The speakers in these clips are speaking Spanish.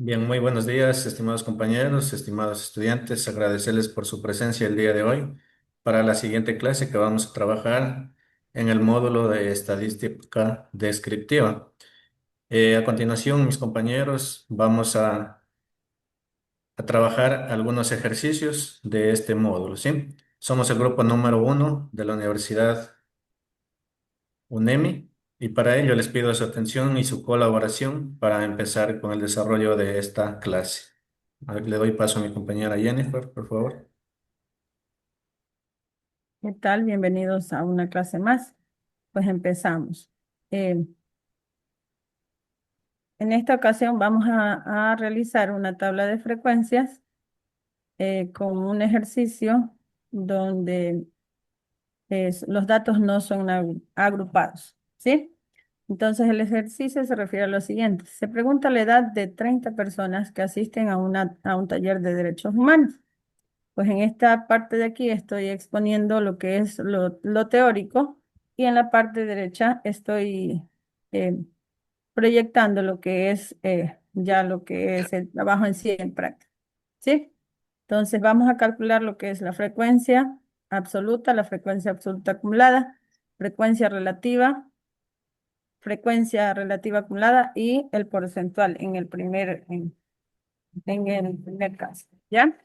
Bien, muy buenos días, estimados compañeros, estimados estudiantes. Agradecerles por su presencia el día de hoy para la siguiente clase que vamos a trabajar en el módulo de estadística descriptiva. A continuación, mis compañeros, vamos a trabajar algunos ejercicios de este módulo, ¿sí? Somos el grupo número 1 de la Universidad UNEMI y para ello les pido su atención y su colaboración para empezar con el desarrollo de esta clase. A ver, le doy paso a mi compañera Jennifer, por favor. ¿Qué tal? Bienvenidos a una clase más. Pues empezamos. Eh, en esta ocasión vamos a realizar una tabla de frecuencias con un ejercicio donde los datos no son agrupados, ¿sí? Entonces el ejercicio se refiere a lo siguiente. Se pregunta la edad de 30 personas que asisten a un taller de derechos humanos. Pues en esta parte de aquí estoy exponiendo lo que es lo teórico y en la parte derecha estoy eh, proyectando lo que es ya lo que es el trabajo en sí en práctica. ¿Sí? Entonces vamos a calcular lo que es la frecuencia absoluta acumulada, frecuencia relativa acumulada y el porcentual en el primer caso. ¿Ya?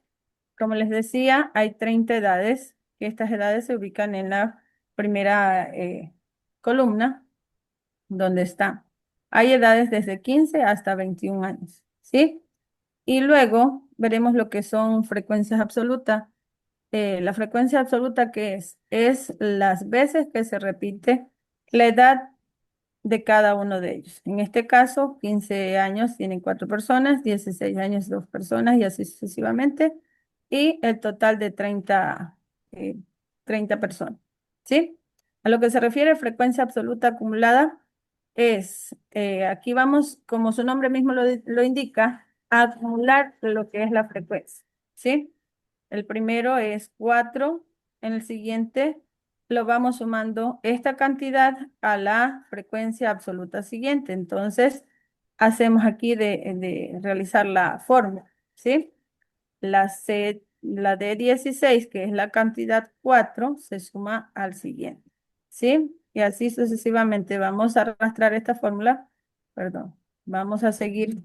Como les decía, hay 30 edades, que estas edades se ubican en la primera columna, donde está. Hay edades desde 15 hasta 21 años, ¿sí? Y luego veremos lo que son frecuencias absolutas. La frecuencia absoluta, ¿qué es? Es las veces que se repite la edad de cada uno de ellos. En este caso, 15 años tienen 4 personas, 16 años 2 personas y así sucesivamente. Y el total de 30 personas. ¿Sí? A lo que se refiere frecuencia absoluta acumulada es, aquí vamos, como su nombre mismo lo indica, a acumular lo que es la frecuencia. ¿Sí? El primero es 4, en el siguiente lo vamos sumando esta cantidad a la frecuencia absoluta siguiente. Entonces, hacemos aquí de realizar la fórmula, ¿sí? La de 16, que es la cantidad 4, se suma al siguiente, ¿sí? Y así sucesivamente vamos a arrastrar esta fórmula, perdón, vamos a seguir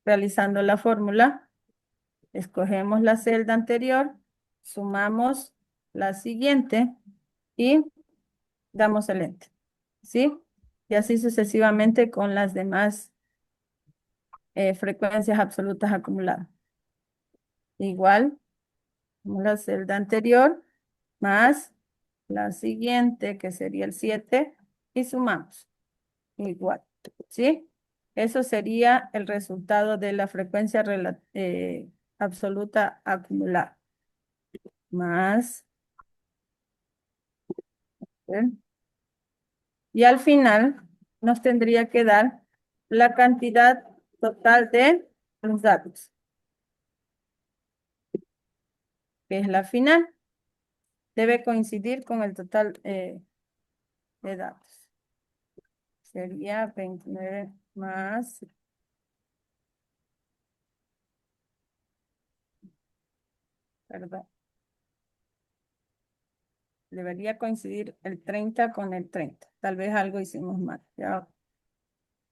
realizando la fórmula. Escogemos la celda anterior, sumamos la siguiente y damos el enter, ¿sí? Y así sucesivamente con las demás frecuencias absolutas acumuladas. Igual, como la celda anterior, más la siguiente, que sería el 7, y sumamos. Igual, ¿sí? Eso sería el resultado de la frecuencia absoluta acumulada. Más, ¿eh? Y al final nos tendría que dar la cantidad total de los datos, que es la final. Debe coincidir con el total de datos. Sería 29 más, perdón. Debería coincidir el 30 con el 30. Tal vez algo hicimos mal. Ya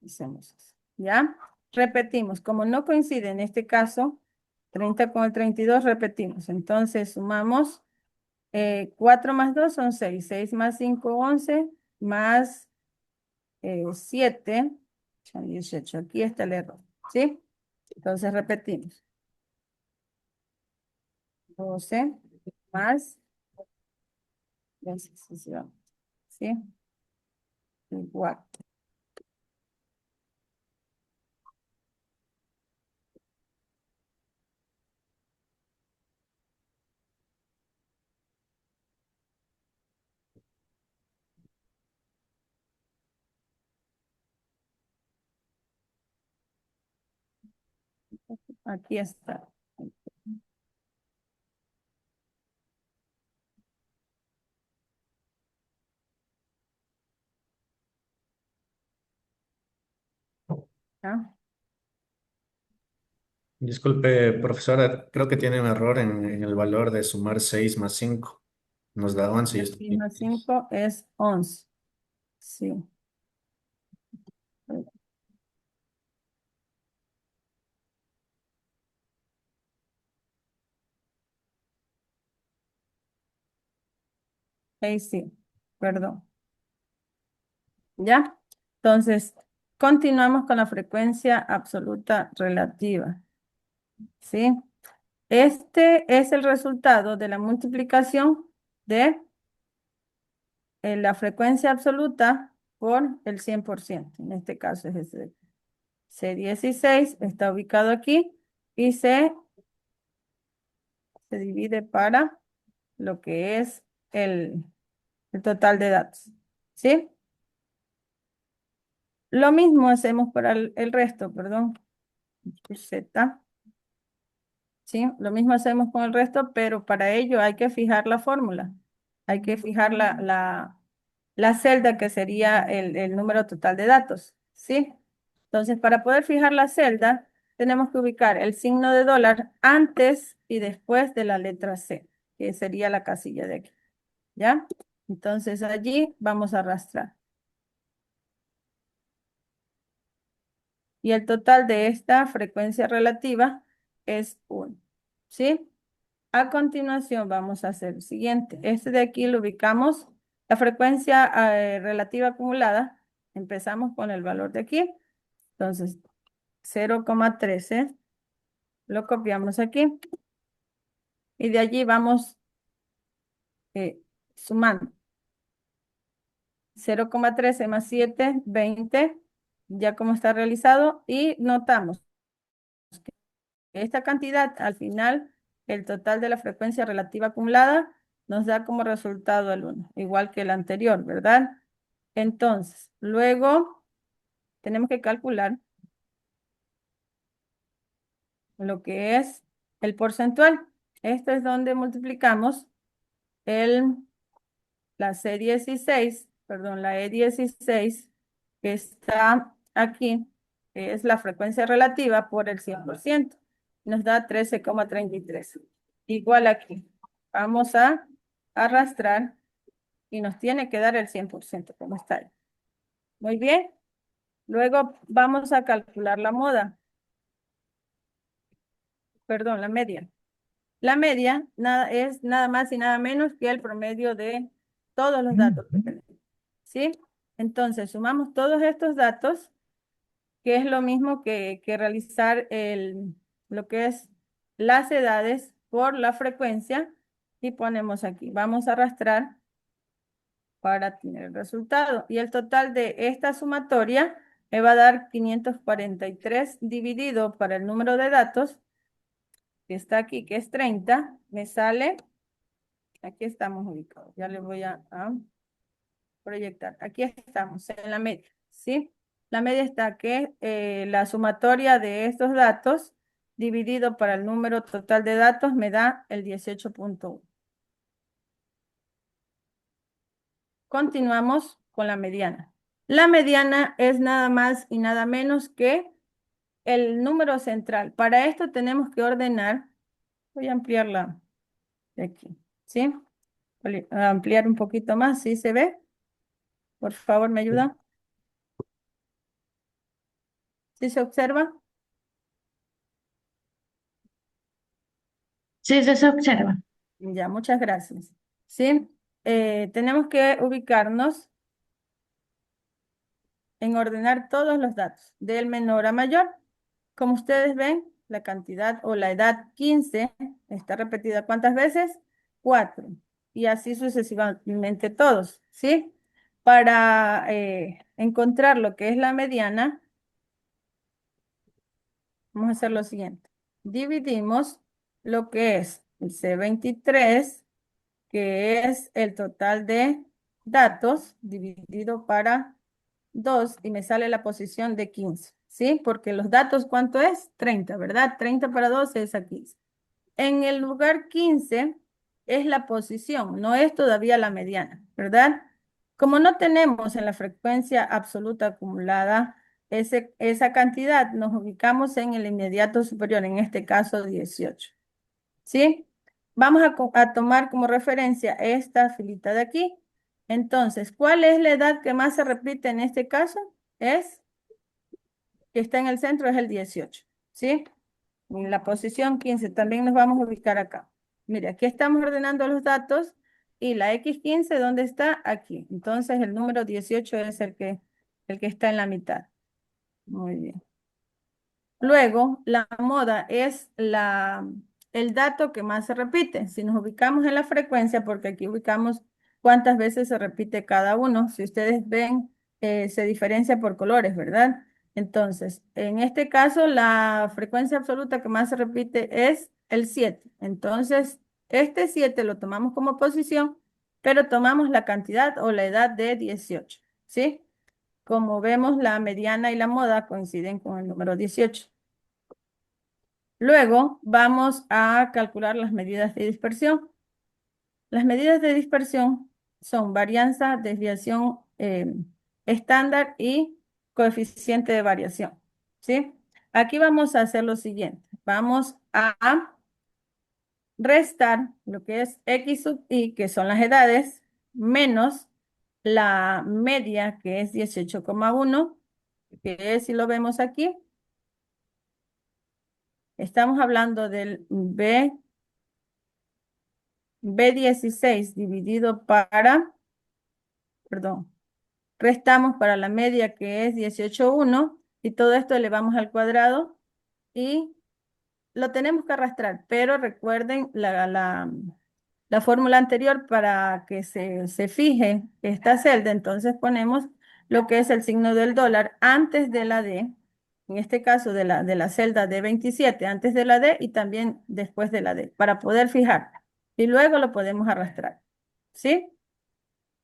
hicimos eso. ¿Ya? Repetimos. Como no coincide en este caso, 30 con el 32, repetimos. Entonces sumamos 4 más 2 son 6. 6 más 5, 11. Más 7, son 18. Aquí está el error. ¿Sí? Entonces repetimos. 12 más 12, ¿sí? Igual. Aquí está. ¿Ya? Disculpe, profesora, creo que tiene un error en el valor de sumar 6 más 5. Nos da 11 y esto. 6 más 5 es 11. Sí. Ahí sí, perdón. ¿Ya? Entonces, continuamos con la frecuencia absoluta relativa. ¿Sí? Este es el resultado de la multiplicación de la frecuencia absoluta por el 100%. En este caso es ese. C16 está ubicado aquí y se divide para lo que es el total de datos. ¿Sí? Lo mismo hacemos para el resto, perdón. Z. ¿Sí? Lo mismo hacemos con el resto, pero para ello hay que fijar la fórmula. Hay que fijar la celda que sería el número total de datos. ¿Sí? Entonces, para poder fijar la celda, tenemos que ubicar el signo de dólar antes y después de la letra C, que sería la casilla de aquí. ¿Ya? Entonces, allí vamos a arrastrar. Y el total de esta frecuencia relativa es 1. ¿Sí? A continuación vamos a hacer el siguiente. Este de aquí lo ubicamos, la frecuencia relativa acumulada. Empezamos con el valor de aquí. Entonces, 0,13 lo copiamos aquí. Y de allí vamos sumando. 0,13 más 7, 20, ya como está realizado. Y notamos que esta cantidad al final, el total de la frecuencia relativa acumulada, nos da como resultado el 1, igual que el anterior, ¿verdad? Entonces, luego tenemos que calcular lo que es el porcentual. Esto es donde multiplicamos el, la C16, perdón, la E16, que está aquí, que es la frecuencia relativa por el 100%. Nos da 13,33. Igual aquí. Vamos a arrastrar y nos tiene que dar el 100%, como está ahí. Muy bien. Luego vamos a calcular la moda, perdón, la media. La media es nada más y nada menos que el promedio de todos los datos que tenemos. ¿Sí? Entonces, sumamos todos estos datos, que es lo mismo que realizar lo que es las edades por la frecuencia, y ponemos aquí. Vamos a arrastrar para tener el resultado. Y el total de esta sumatoria me va a dar 543 dividido para el número de datos, que está aquí, que es 30, me sale, aquí estamos ubicados, ya le voy a proyectar. Aquí estamos en la media, ¿sí? La media está que la sumatoria de estos datos dividido para el número total de datos me da el 18,1. Continuamos con la mediana. La mediana es nada más y nada menos que el número central. Para esto tenemos que ordenar, voy a ampliarla de aquí, ¿sí? Voy a ampliar un poquito más, ¿sí se ve? Por favor, ¿me ayuda? ¿Sí se observa? Sí, sí se observa. Ya, muchas gracias. ¿Sí? Tenemos que ubicarnos en ordenar todos los datos, del menor a mayor. Como ustedes ven, la cantidad o la edad 15 está repetida ¿cuántas veces? 4. Y así sucesivamente todos, ¿sí? Para encontrar lo que es la mediana, vamos a hacer lo siguiente. Dividimos lo que es el C23, que es el total de datos, dividido para 2 y me sale la posición de 15, ¿sí? Porque los datos, ¿cuánto es? 30, ¿verdad? 30 para 12 es a 15. En el lugar 15 es la posición, no es todavía la mediana, ¿verdad? Como no tenemos en la frecuencia absoluta acumulada esa cantidad nos ubicamos en el inmediato superior, en este caso 18. ¿Sí? Vamos a tomar como referencia esta filita de aquí. Entonces, ¿cuál es la edad que más se repite en este caso? Es que está en el centro, es el 18. ¿Sí? En la posición 15 también nos vamos a ubicar acá. Mire, aquí estamos ordenando los datos y la X15, ¿dónde está? Aquí. Entonces, el número 18 es el que está en la mitad. Muy bien. Luego, la moda es el dato que más se repite. Si nos ubicamos en la frecuencia, porque aquí ubicamos cuántas veces se repite cada uno, si ustedes ven, se diferencia por colores, ¿verdad? Entonces, en este caso, la frecuencia absoluta que más se repite es el 7. Entonces, este 7 lo tomamos como posición, pero tomamos la cantidad o la edad de 18, ¿sí? Como vemos, la mediana y la moda coinciden con el número 18. Luego vamos a calcular las medidas de dispersión. Las medidas de dispersión son varianza, desviación estándar y coeficiente de variación. ¿Sí? Aquí vamos a hacer lo siguiente. Vamos a restar lo que es X sub I, que son las edades, menos la media, que es 18,1, que es, si lo vemos aquí, estamos hablando del B16 dividido perdón, restamos para la media que es 18,1 y todo esto elevamos al cuadrado y lo tenemos que arrastrar, pero recuerden la fórmula anterior para que se fije esta celda, entonces ponemos lo que es el signo del dólar antes de la D, en este caso de la celda D27, antes de la D y también después de la D, para poder fijar. Y luego lo podemos arrastrar, ¿sí?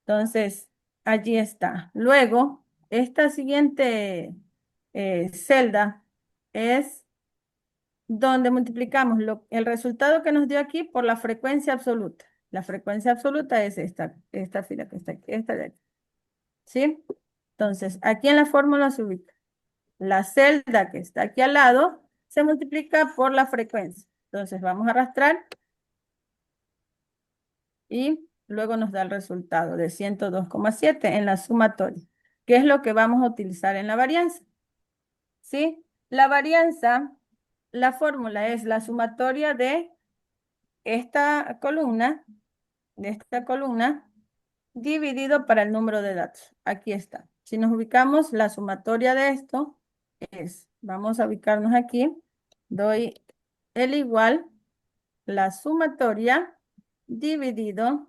Entonces, allí está. Luego, esta siguiente celda es donde multiplicamos el resultado que nos dio aquí por la frecuencia absoluta. La frecuencia absoluta es esta fila que está aquí, esta de aquí. ¿Sí? Entonces, aquí en la fórmula se ubica. La celda que está aquí al lado se multiplica por la frecuencia. Entonces, vamos a arrastrar y luego nos da el resultado de 102,7 en la sumatoria, que es lo que vamos a utilizar en la varianza. ¿Sí? La varianza, la fórmula es la sumatoria esta columna, de esta columna, dividido para el número de datos. Aquí está. Si nos ubicamos, la sumatoria de esto vamos a ubicarnos aquí, doy el igual, la sumatoria dividido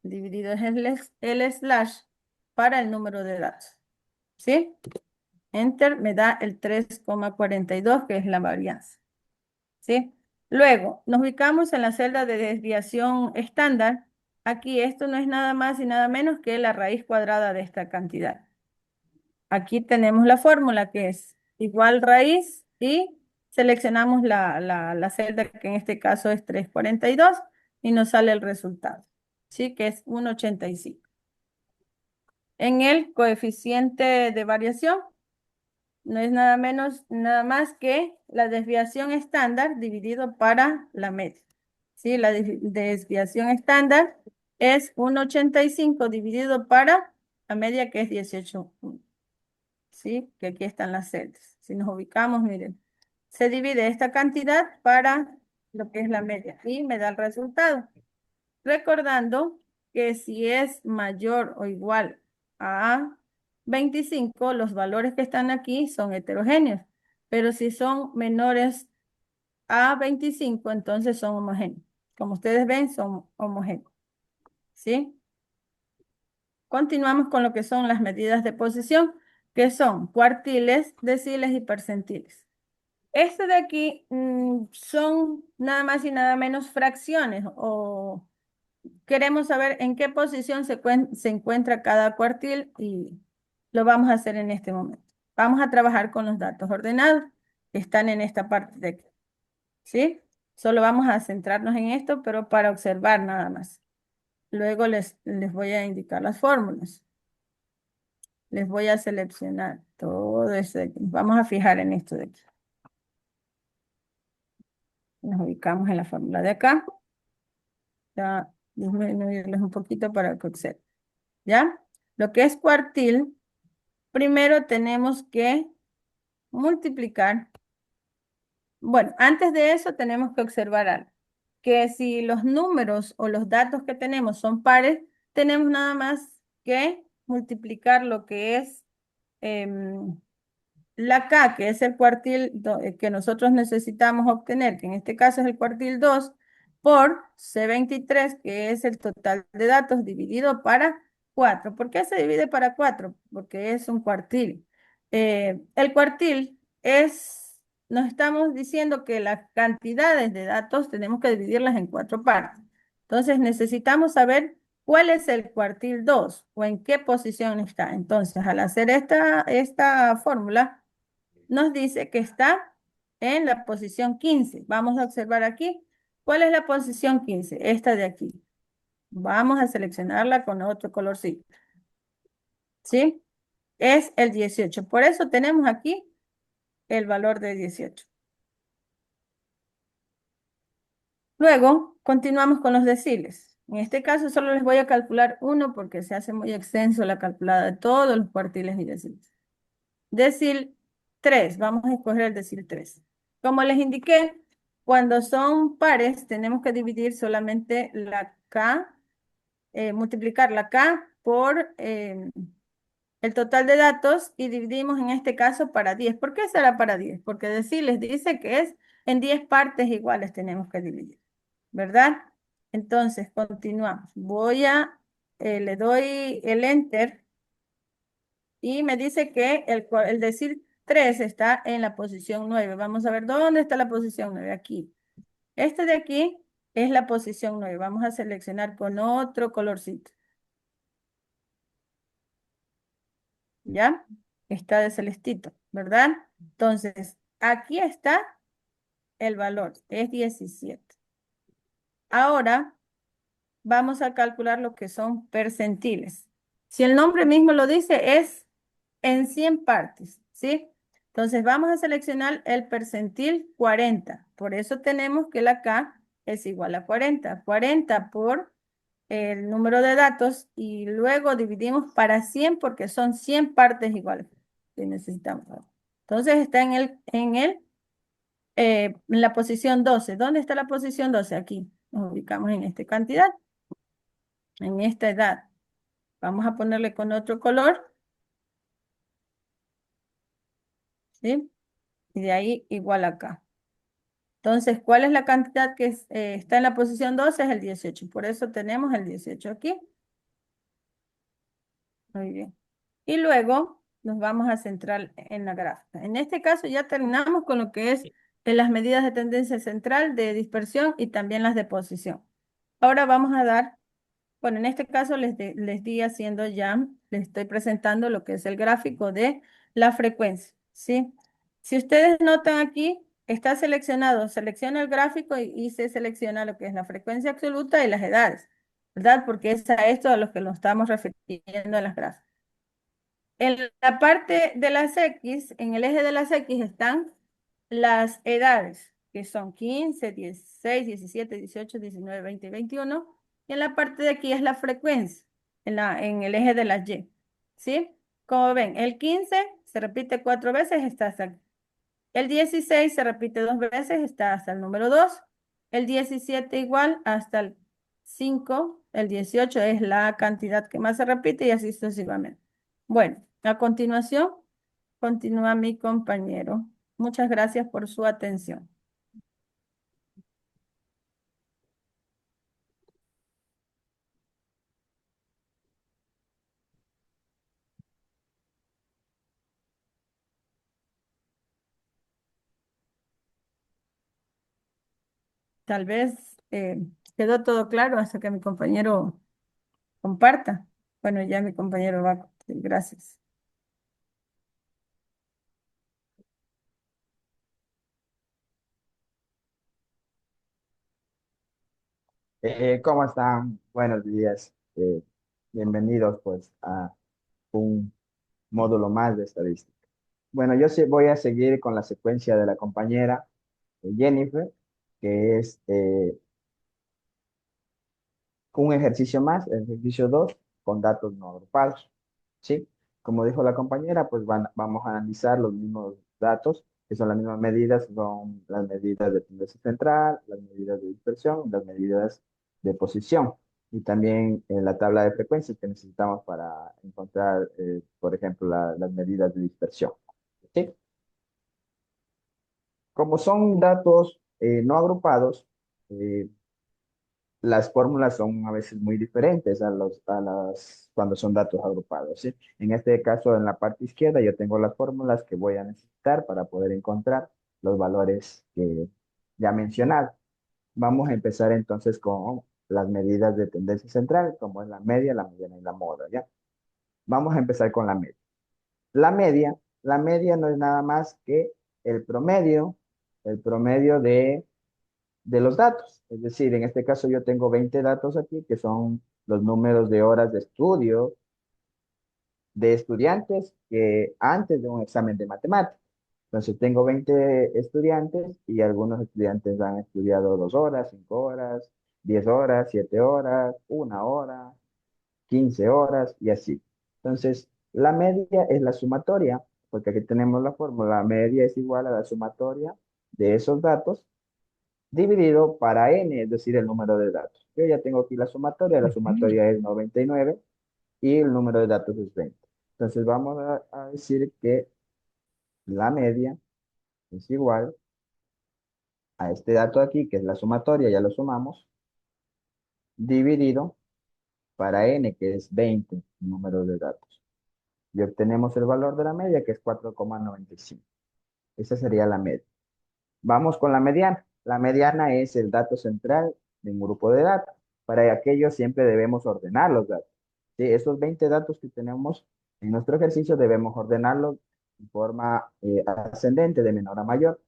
es el slash para el número de datos. ¿Sí? Enter me da el 3,42, que es la varianza. ¿Sí? Luego, nos ubicamos en la celda de desviación estándar. Aquí esto no es nada más y nada menos que la raíz cuadrada de esta cantidad. Aquí tenemos la fórmula que es igual raíz y seleccionamos la celda que en este caso es 3,42 y nos sale el resultado. ¿Sí? Que es 1,85. En el coeficiente de variación no es nada menos, nada más que la desviación estándar dividido para la media. ¿Sí? La desviación estándar es 1,85 dividido para la media que es 18. ¿Sí? Que aquí están las celdas. Si nos ubicamos, miren, se divide esta cantidad para lo que es la media y me da el resultado. Recordando que si es mayor o igual a 25, los valores que están aquí son heterogéneos, pero si son menores a 25, entonces son homogéneos. Como ustedes ven, son homogéneos. ¿Sí? Continuamos con lo que son las medidas de posición, que son cuartiles, deciles y percentiles. Este de aquí son nada más y nada menos fracciones o queremos saber en qué posición se encuentra cada cuartil y lo vamos a hacer en este momento. Vamos a trabajar con los datos ordenados que están en esta parte de aquí. ¿Sí? Solo vamos a centrarnos en esto, pero para observar nada más. Luego les voy a indicar las fórmulas. Les voy a seleccionar Todo eso de aquí. Vamos a fijar en esto de aquí. Nos ubicamos en la fórmula de acá. Ya disminuirles un poquito para que observen. ¿Ya? Lo que es cuartil, primero tenemos que multiplicar. Bueno, antes de eso tenemos que observar algo. Que si los números o los datos que tenemos son pares, tenemos nada más que multiplicar lo que es em, la K, que es el cuartil que nosotros necesitamos obtener, que en este caso es el cuartil 2 por C23, que es el total de datos dividido para 4. ¿Por qué se divide para 4? Porque es un cuartil. El cuartil es, nos estamos diciendo que las cantidades de datos tenemos que dividirlas en 4 partes. Entonces necesitamos saber cuál es el cuartil 2 o en qué posición está. Entonces, al hacer esta fórmula, nos dice que está en la posición 15. Vamos a observar aquí. ¿Cuál es la posición 15? Esta de aquí. Vamos a seleccionarla con otro colorcito. ¿Sí? Es el 18. Por eso tenemos aquí el valor de 18. Luego, continuamos con los deciles. En este caso solo les voy a calcular uno porque se hace muy extenso la calculada de todos los cuartiles y deciles. Decil 3, vamos a escoger el decil 3. Como les indiqué, cuando son pares tenemos que dividir solamente la K, multiplicar la K por el total de datos y dividimos en este caso para 10. ¿Por qué será para 10? Porque deciles dice que es en 10 partes iguales tenemos que dividir, ¿verdad? Entonces, continuamos. Le doy el Enter y me dice que el decir 3 está en la posición 9. Vamos a ver dónde está la posición 9. Aquí. Este de aquí es la posición 9. Vamos a seleccionar con otro colorcito. ¿Ya? Está de celestito, ¿verdad? Entonces, aquí está el valor. Es 17. Ahora vamos a calcular lo que son percentiles. Si el nombre mismo lo dice, es en 100 partes, ¿sí? Entonces vamos a seleccionar el percentil 40. Por eso tenemos que la K es igual a 40. 40 por el número de datos y luego dividimos para 100 porque son 100 partes iguales que necesitamos. Entonces está en la posición 12. ¿Dónde está la posición 12? Aquí. Nos ubicamos en esta cantidad, en esta edad. Vamos a ponerle con otro color, ¿sí? Y de ahí igual acá. Entonces, ¿cuál es la cantidad que está en la posición 12? Es el 18. Por eso tenemos el 18 aquí. Muy bien. Y luego nos vamos a centrar en la gráfica. En este caso ya terminamos con lo que es las medidas de tendencia central, de dispersión y también las de posición. Ahora vamos a dar, bueno, en este caso les di haciendo ya, les estoy presentando lo que es el gráfico de la frecuencia, ¿sí? Si ustedes notan aquí, está seleccionado, selecciona el gráfico y se selecciona lo que es la frecuencia absoluta y las edades, ¿verdad? Porque es a esto a lo que nos estamos refiriendo en las gráficas. En la parte de las X, en el eje de las X están las edades, que son 15, 16, 17, 18, 19, 20 y 21. Y en la parte de aquí es la frecuencia, en el eje de las Y. ¿Sí? Como ven, el 15 se repite 4 veces, está hasta aquí. El 16 se repite 2 veces, está hasta el número 2. El 17 igual hasta el 5. El 18 es la cantidad que más se repite y así sucesivamente. Bueno, a continuación continúa mi compañero. Muchas gracias por su atención. Tal vez quedó todo claro hasta que mi compañero comparta. Bueno, ya mi compañero va. Gracias. ¿Cómo están? Buenos días. Bienvenidos pues a un módulo más de estadística. Bueno, yo sí voy a seguir con la secuencia de la compañera Jennifer, que es un ejercicio más, el ejercicio 2 con datos no agrupados. ¿Sí? Como dijo la compañera, pues vamos a analizar los mismos datos, que son las mismas medidas, son las medidas de tendencia central, las medidas de dispersión, las medidas de posición. Y también la tabla de frecuencias que necesitamos para encontrar, por ejemplo, las medidas de dispersión. ¿Sí? Como son datos no agrupados, eh, las fórmulas son a veces muy diferentes cuando son datos agrupados, ¿sí? En este caso, en la parte izquierda, yo tengo las fórmulas que voy a necesitar para poder encontrar los valores que ya mencionado. Vamos a empezar entonces con las medidas de tendencia central, como es la media, la mediana y la moda, ¿ya? Vamos a empezar con la media. La media no es nada más que el promedio de los datos. Es decir, en este caso yo tengo 20 datos aquí, que son los números de horas de estudio de estudiantes que antes de un examen de matemáticas. Entonces tengo 20 estudiantes y algunos estudiantes han estudiado 2 horas, 5 horas, 10 horas, 7 horas, 1 hora, 15 horas y así. Entonces, la media es la sumatoria, porque aquí tenemos la fórmula, la media es igual a la sumatoria de esos datos dividido para n, es decir, el número de datos. Yo ya tengo aquí la Ujú. sumatoria es 99 y el número de datos es 20. Entonces vamos a decir que la media es igual a este dato aquí, que es la sumatoria, ya lo sumamos, dividido para n, que es 20, número de datos. Y obtenemos el valor de la media, que es 4,95. Esa sería la media. Vamos con la mediana. La mediana es el dato central de un grupo de datos. Para aquello siempre debemos ordenar los datos. ¿Sí? Esos 20 datos que tenemos en nuestro ejercicio debemos ordenarlos en forma ascendente, de menor a mayor.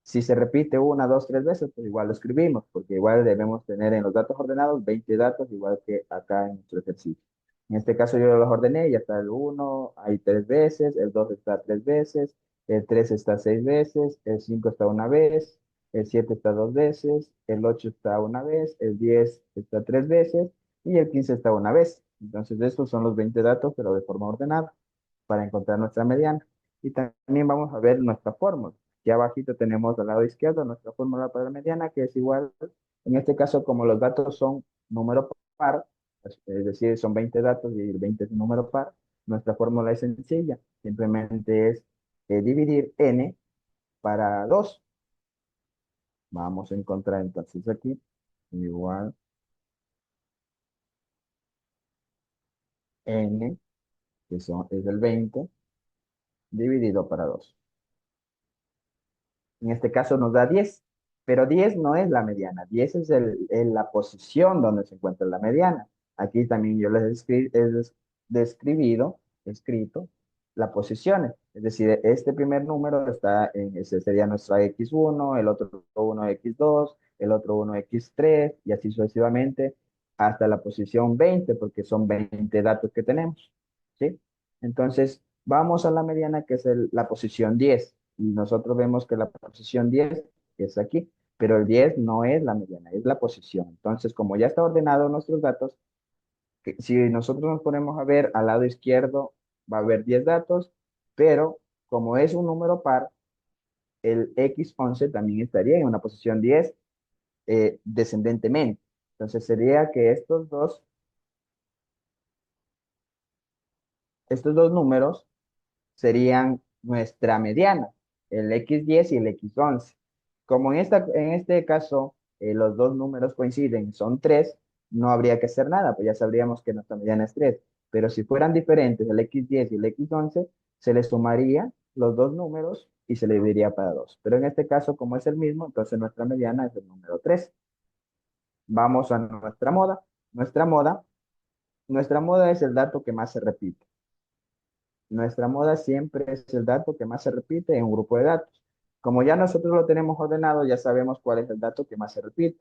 Si se repite una, dos, tres veces, pues igual lo escribimos, porque igual debemos tener en los datos ordenados 20 datos, igual que acá en nuestro ejercicio. En este caso yo los ordené, ya está el uno hay 3 veces, el 2 está 3 veces, el 3 está 6 veces, el 5 está una vez, el 7 está 2 veces, el 8 está una vez, el 10 está 3 veces y el 15 está una vez. Entonces estos son los 20 datos, pero de forma ordenada, para encontrar nuestra mediana. Y también vamos a ver nuestra fórmula. Aquí abajito tenemos al lado izquierdo nuestra fórmula para la mediana, que es igual, en este caso, como los datos son número par, es decir, son 20 datos y 20 es un número par, nuestra fórmula es sencilla, simplemente es dividir n para 2. Vamos a encontrar entonces aquí, igual n, es el 20, dividido para 2. En este caso nos da 10, pero 10 no es la mediana, 10 es la posición donde se encuentra la mediana. Aquí también yo les describido, escrito, las posiciones. Es decir, este primer número está ese sería nuestra X1, el otro uno X2, el otro uno X3 y así sucesivamente hasta la posición 20, porque son 20 datos que tenemos. ¿Sí? Entonces, vamos a la mediana, que es la posición 10. Y nosotros vemos que la posición 10 es aquí, pero el 10 no es la mediana, es la posición. Entonces, como ya está ordenado nuestros datos, si nosotros nos ponemos a ver al lado izquierdo, va a haber 10 datos, pero como es un número par, el X11 también estaría en una posición 10 descendentemente. Entonces, sería que estos dos números serían nuestra mediana, el X10 y el X11. Como en este caso los dos números coinciden, son 3, no habría que hacer nada, pues ya sabríamos que nuestra mediana es 3. Pero si fueran diferentes, el X10 y el X11, se les sumaría los dos números y se le dividiría para 2. Pero en este caso, como es el mismo, entonces nuestra mediana es el número 3. Vamos a nuestra moda. Nuestra moda, nuestra moda es el dato que más se repite. Nuestra moda siempre es el dato que más se repite en un grupo de datos. Como ya nosotros lo tenemos ordenado, ya sabemos cuál es el dato que más se repite.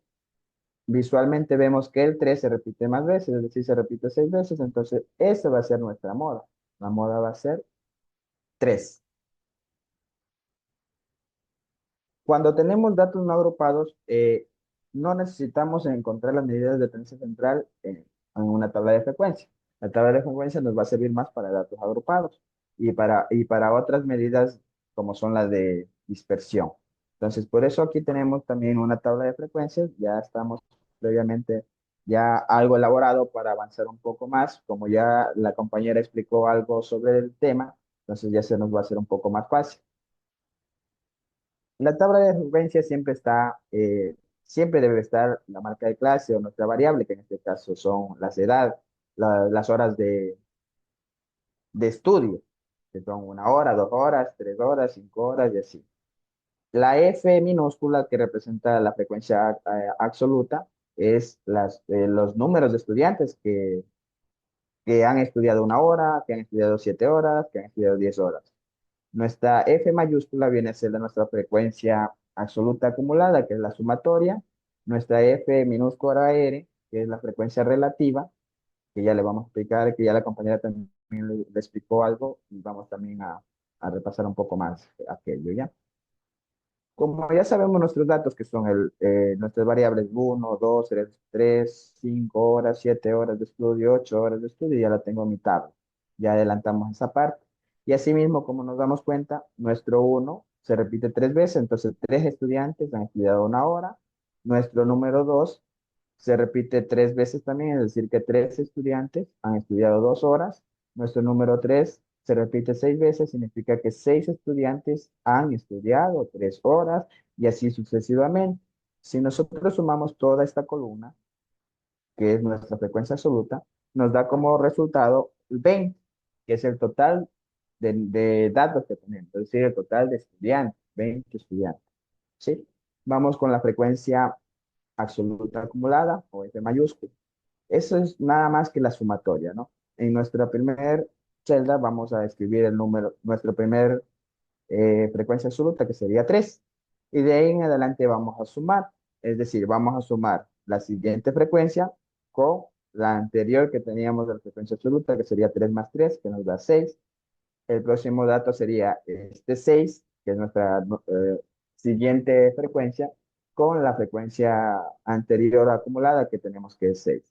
Visualmente vemos que el 3 se repite más veces, es decir, se repite 6 veces, entonces esa va a ser nuestra moda. La moda va a ser 3. Cuando tenemos datos no agrupados, no necesitamos encontrar las medidas de tendencia central en una tabla de frecuencia. La tabla de frecuencia nos va a servir más para datos agrupados y para otras medidas como son las de dispersión. Entonces, por eso aquí tenemos también una tabla de frecuencias. Ya estamos previamente ya algo elaborado para avanzar un poco más. Como ya la compañera explicó algo sobre el tema, entonces ya se nos va a hacer un poco más fácil. La tabla de frecuencia siempre debe estar la marca de clase o nuestra variable, que en este caso son las edades, las horas de estudio, que son 1 hora, 2 horas, 3 horas, 5 horas y así. La F minúscula, que representa la frecuencia absoluta, es los números de estudiantes que han estudiado 1 hora, que han estudiado 7 horas, que han estudiado 10 horas. Nuestra F mayúscula viene a ser de nuestra frecuencia absoluta acumulada, que es la sumatoria. Nuestra F minúscula R, que es la frecuencia relativa, que ya le vamos a explicar, que ya la compañera también le explicó algo, y vamos también a repasar un poco más aquello, ¿ya? Como ya sabemos nuestros datos, que son nuestras variables 1, 2, 3, 5 horas, 7 horas de estudio, 8 horas de estudio, ya la tengo en mi tabla. Ya adelantamos esa parte. Y asimismo, como nos damos cuenta, nuestro 1 se repite 3 veces, entonces 3 estudiantes han estudiado 1 hora. Nuestro número 2 se repite 3 veces también, es decir, que 3 estudiantes han estudiado 2 horas. Nuestro número 3 se repite 6 veces, significa que 6 estudiantes han estudiado 3 horas y así sucesivamente. Si nosotros sumamos toda esta columna, que es nuestra frecuencia absoluta, nos da como resultado 20, que es el total de datos que tenemos, es decir, el total de estudiantes, 20 estudiantes. ¿Sí? Vamos con la frecuencia absoluta acumulada o F mayúscula. Eso es nada más que la sumatoria, ¿no? En nuestra primer celda vamos a escribir el número, nuestra primer frecuencia absoluta, que sería 3. Y de ahí en adelante vamos a sumar. Es decir, vamos a sumar la siguiente frecuencia con la anterior que teníamos de la frecuencia absoluta, que sería 3 más 3, que nos da 6. El próximo dato sería este 6, que es nuestra siguiente frecuencia, con la frecuencia anterior acumulada que tenemos, que es 6.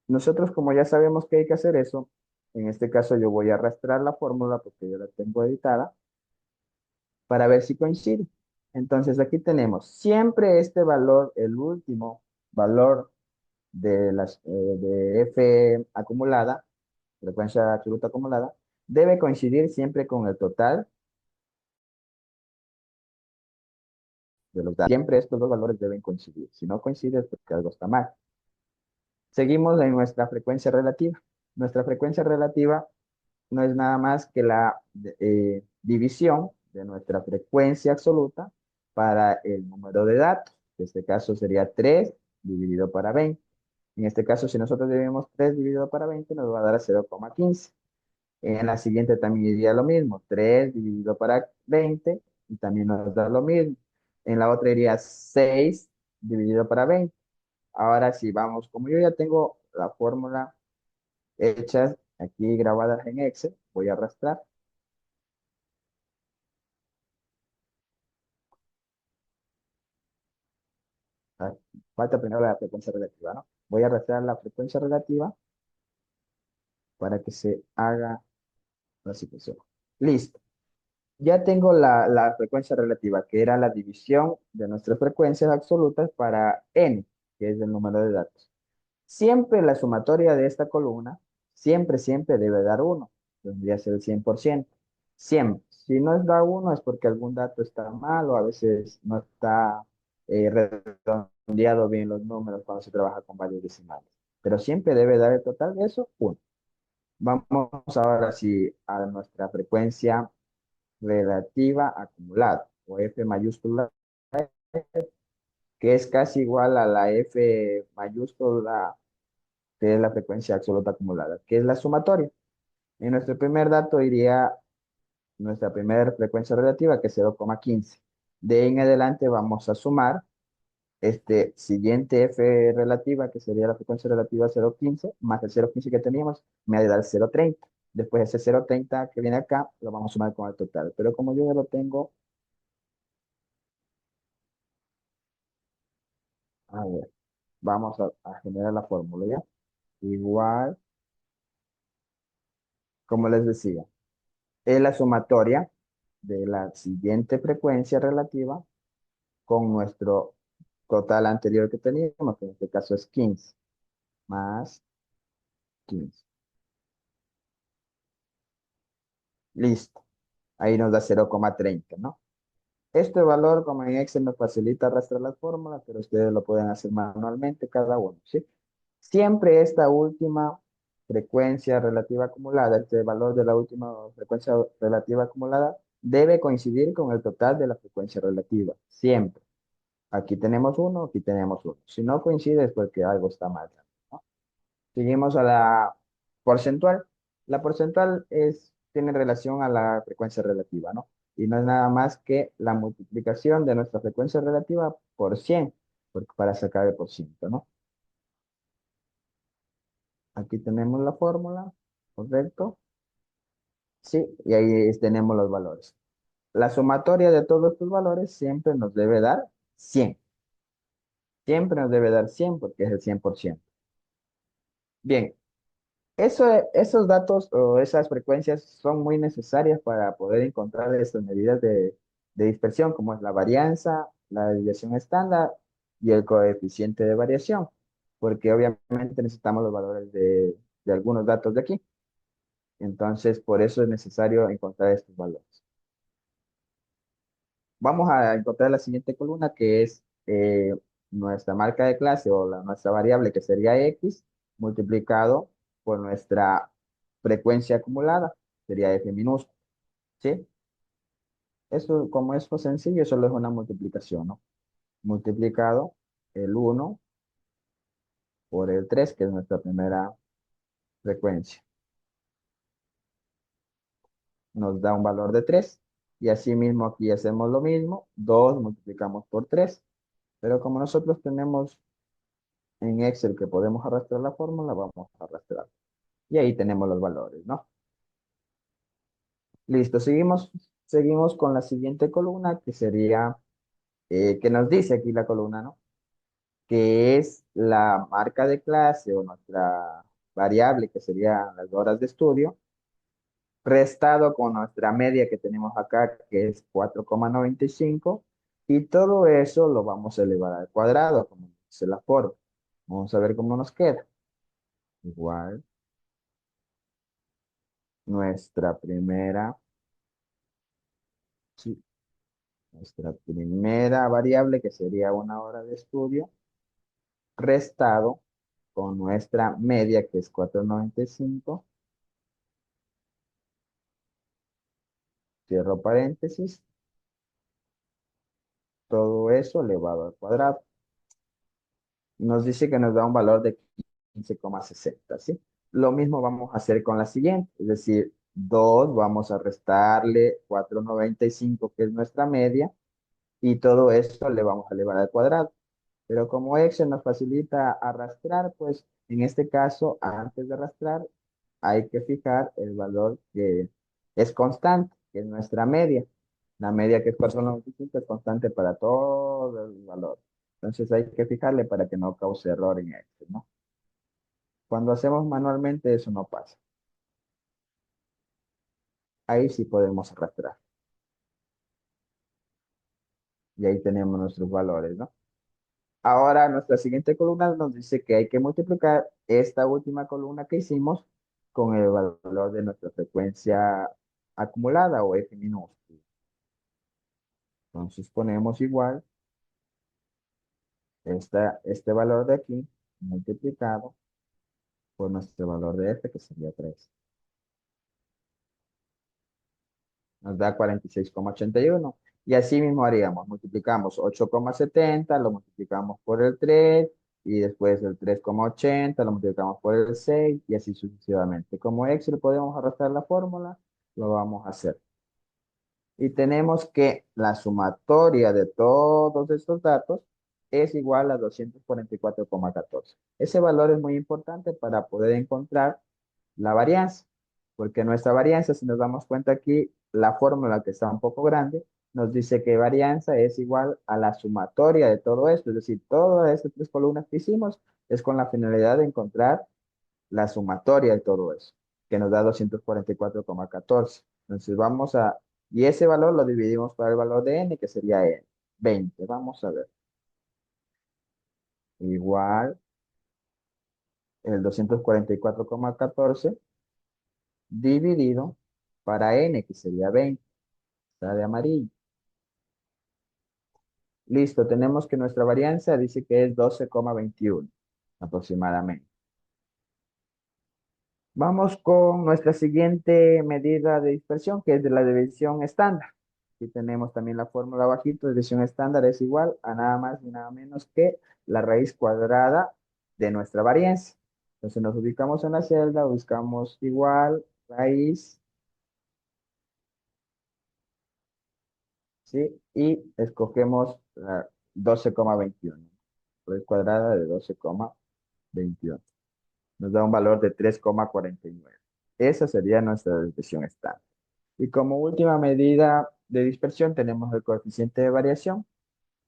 Nosotros, como ya sabemos que hay que hacer eso, en este caso yo voy a arrastrar la fórmula porque yo la tengo editada para ver si coincide. Entonces aquí tenemos siempre este valor, el último valor de F acumulada, frecuencia absoluta acumulada, debe coincidir siempre con el total de los datos. Siempre estos dos valores deben coincidir. Si no coincide es porque algo está mal. Seguimos en nuestra frecuencia relativa. Nuestra frecuencia relativa no es nada más que la división de nuestra frecuencia absoluta para el número de datos. En este caso sería 3 dividido para 20. En este caso, si nosotros dividimos 3 dividido para 20, nos va a dar 0,15. En la siguiente también iría lo mismo, 3 dividido para 20 y también nos da lo mismo. En la otra iría 6 dividido para 20. Ahora sí, vamos, como yo ya tengo la fórmula hecha aquí grabadas en Excel, voy a arrastrar. Ah, falta primero la frecuencia relativa, ¿no? Voy a arrastrar la frecuencia relativa para que se haga la situación. Listo. Ya tengo la frecuencia relativa, que era la división de nuestras frecuencias absolutas para n, que es el número de datos. Siempre la sumatoria de esta columna, siempre debe dar 1. Tendría que ser el 100%. Siempre. Si no es da 1 es porque algún dato está mal o a veces no está redondeado bien los números cuando se trabaja con varios decimales. Pero siempre debe dar el total de eso 1. Vamos ahora sí a nuestra frecuencia relativa acumulada, o F mayúscula, que es casi igual a la F mayúscula, que es la frecuencia absoluta acumulada, que es la sumatoria. En nuestro primer dato iría nuestra primera frecuencia relativa, que es 0,15. De ahí en adelante vamos a sumar este siguiente F relativa, que sería la frecuencia relativa 0,15, más el 0,15 que teníamos, me va a dar 0,30. Después ese 0,30 que viene acá, lo vamos a sumar con el total. Pero como yo ya lo tengo A ver, vamos a generar la fórmula ya. Igual, como les decía, es la sumatoria de la siguiente frecuencia relativa con nuestro total anterior que teníamos, que en este caso es 15, más 15. Listo. Ahí nos da 0,30, ¿no? Este valor, como en Excel, nos facilita arrastrar las fórmulas, pero ustedes lo pueden hacer manualmente cada uno, ¿sí? Siempre esta última frecuencia relativa acumulada, este valor de la última frecuencia relativa acumulada, debe coincidir con el total de la frecuencia relativa. Siempre. Aquí tenemos uno, aquí tenemos uno. Si no coincide es porque algo está mal, ¿no? Seguimos a la porcentual. La porcentual tiene relación a la frecuencia relativa, ¿no? Y no es nada más que la multiplicación de nuestra frecuencia relativa por 100, para sacar el por ciento, ¿no? Aquí tenemos la fórmula, ¿correcto? Sí, y ahí tenemos los valores. La sumatoria de todos estos valores siempre nos debe dar 100. Siempre nos debe dar 100 porque es el 100%. Bien, esos datos o esas frecuencias son muy necesarias para poder encontrar estas medidas de dispersión, como es la varianza, la desviación estándar y el coeficiente de variación, porque obviamente necesitamos los valores de algunos datos de aquí. Entonces, por eso es necesario encontrar estos valores. Vamos a encontrar la siguiente columna, que es nuestra marca de clase o nuestra variable, que sería x, multiplicado por nuestra frecuencia acumulada, sería f minúscula, ¿sí? Eso, como esto es sencillo, solo es una multiplicación, ¿no? Multiplicado el 1 por el 3, que es nuestra primera frecuencia. Nos da un valor de 3. Y así mismo aquí hacemos lo mismo. 2 multiplicamos por 3. Pero como nosotros tenemos en Excel que podemos arrastrar la fórmula, vamos a arrastrar. Y ahí tenemos los valores, ¿no? Listo, seguimos con la siguiente columna, que sería, que nos dice aquí la columna, ¿no? Que es la marca de clase o nuestra variable, que serían las horas de estudio, restado con nuestra media que tenemos acá, que es 4,95, y todo eso lo vamos a elevar al cuadrado, como dice la forma. Vamos a ver cómo nos queda. Igual, nuestra primera, sí, nuestra primera variable, que sería una hora de estudio, restado con nuestra media, que es 4,95, cierro paréntesis, todo eso elevado al cuadrado. Nos dice que nos da un valor de 15,60, ¿sí? Lo mismo vamos a hacer con la siguiente, es decir, 2 vamos a restarle 4,95, que es nuestra media, y todo esto le vamos a elevar al cuadrado. Pero como Excel nos facilita arrastrar, pues en este caso, antes de arrastrar, hay que fijar el valor que es constante, que es nuestra media. La media, que es 4,95, es constante para todo el valor. Entonces hay que fijarle para que no cause error en Excel, ¿no? Cuando hacemos manualmente eso no pasa. Ahí sí podemos arrastrar. Y ahí tenemos nuestros valores, ¿no? Ahora nuestra siguiente columna nos dice que hay que multiplicar esta última columna que hicimos con el valor de nuestra frecuencia acumulada o F minúscula. Entonces ponemos igual este valor de aquí multiplicado por nuestro valor de F, que sería 3. Nos da 46,81. Y así mismo haríamos, multiplicamos 8,70, lo multiplicamos por el 3, y después el 3,80 lo multiplicamos por el 6, y así sucesivamente. Como Excel podemos arrastrar la fórmula, lo vamos a hacer. Y tenemos que la sumatoria de todos estos datos es igual a 244,14. Ese valor es muy importante para poder encontrar la varianza, porque nuestra varianza, si nos damos cuenta aquí, la fórmula, que está un poco grande, nos dice que varianza es igual a la sumatoria de todo esto, es decir, todas estas tres columnas que hicimos es con la finalidad de encontrar la sumatoria de todo eso, que nos da 244,14. Entonces y ese valor lo dividimos para el valor de n, que sería n, 20. Vamos a ver. Igual el 244,14 dividido para n, que sería 20. Está de amarillo. Listo, tenemos que nuestra varianza dice que es 12,21 aproximadamente. Vamos con nuestra siguiente medida de dispersión, que es de la división estándar. Aquí tenemos también la fórmula abajito. División estándar es igual a nada más y nada menos que la raíz cuadrada de nuestra varianza. Entonces nos ubicamos en la celda, buscamos igual, raíz, ¿sí? Y escogemos la 12,21. Raíz cuadrada de 12,21. Nos da un valor de 3,49. Esa sería nuestra división estándar. Y como última medida de dispersión tenemos el coeficiente de variación,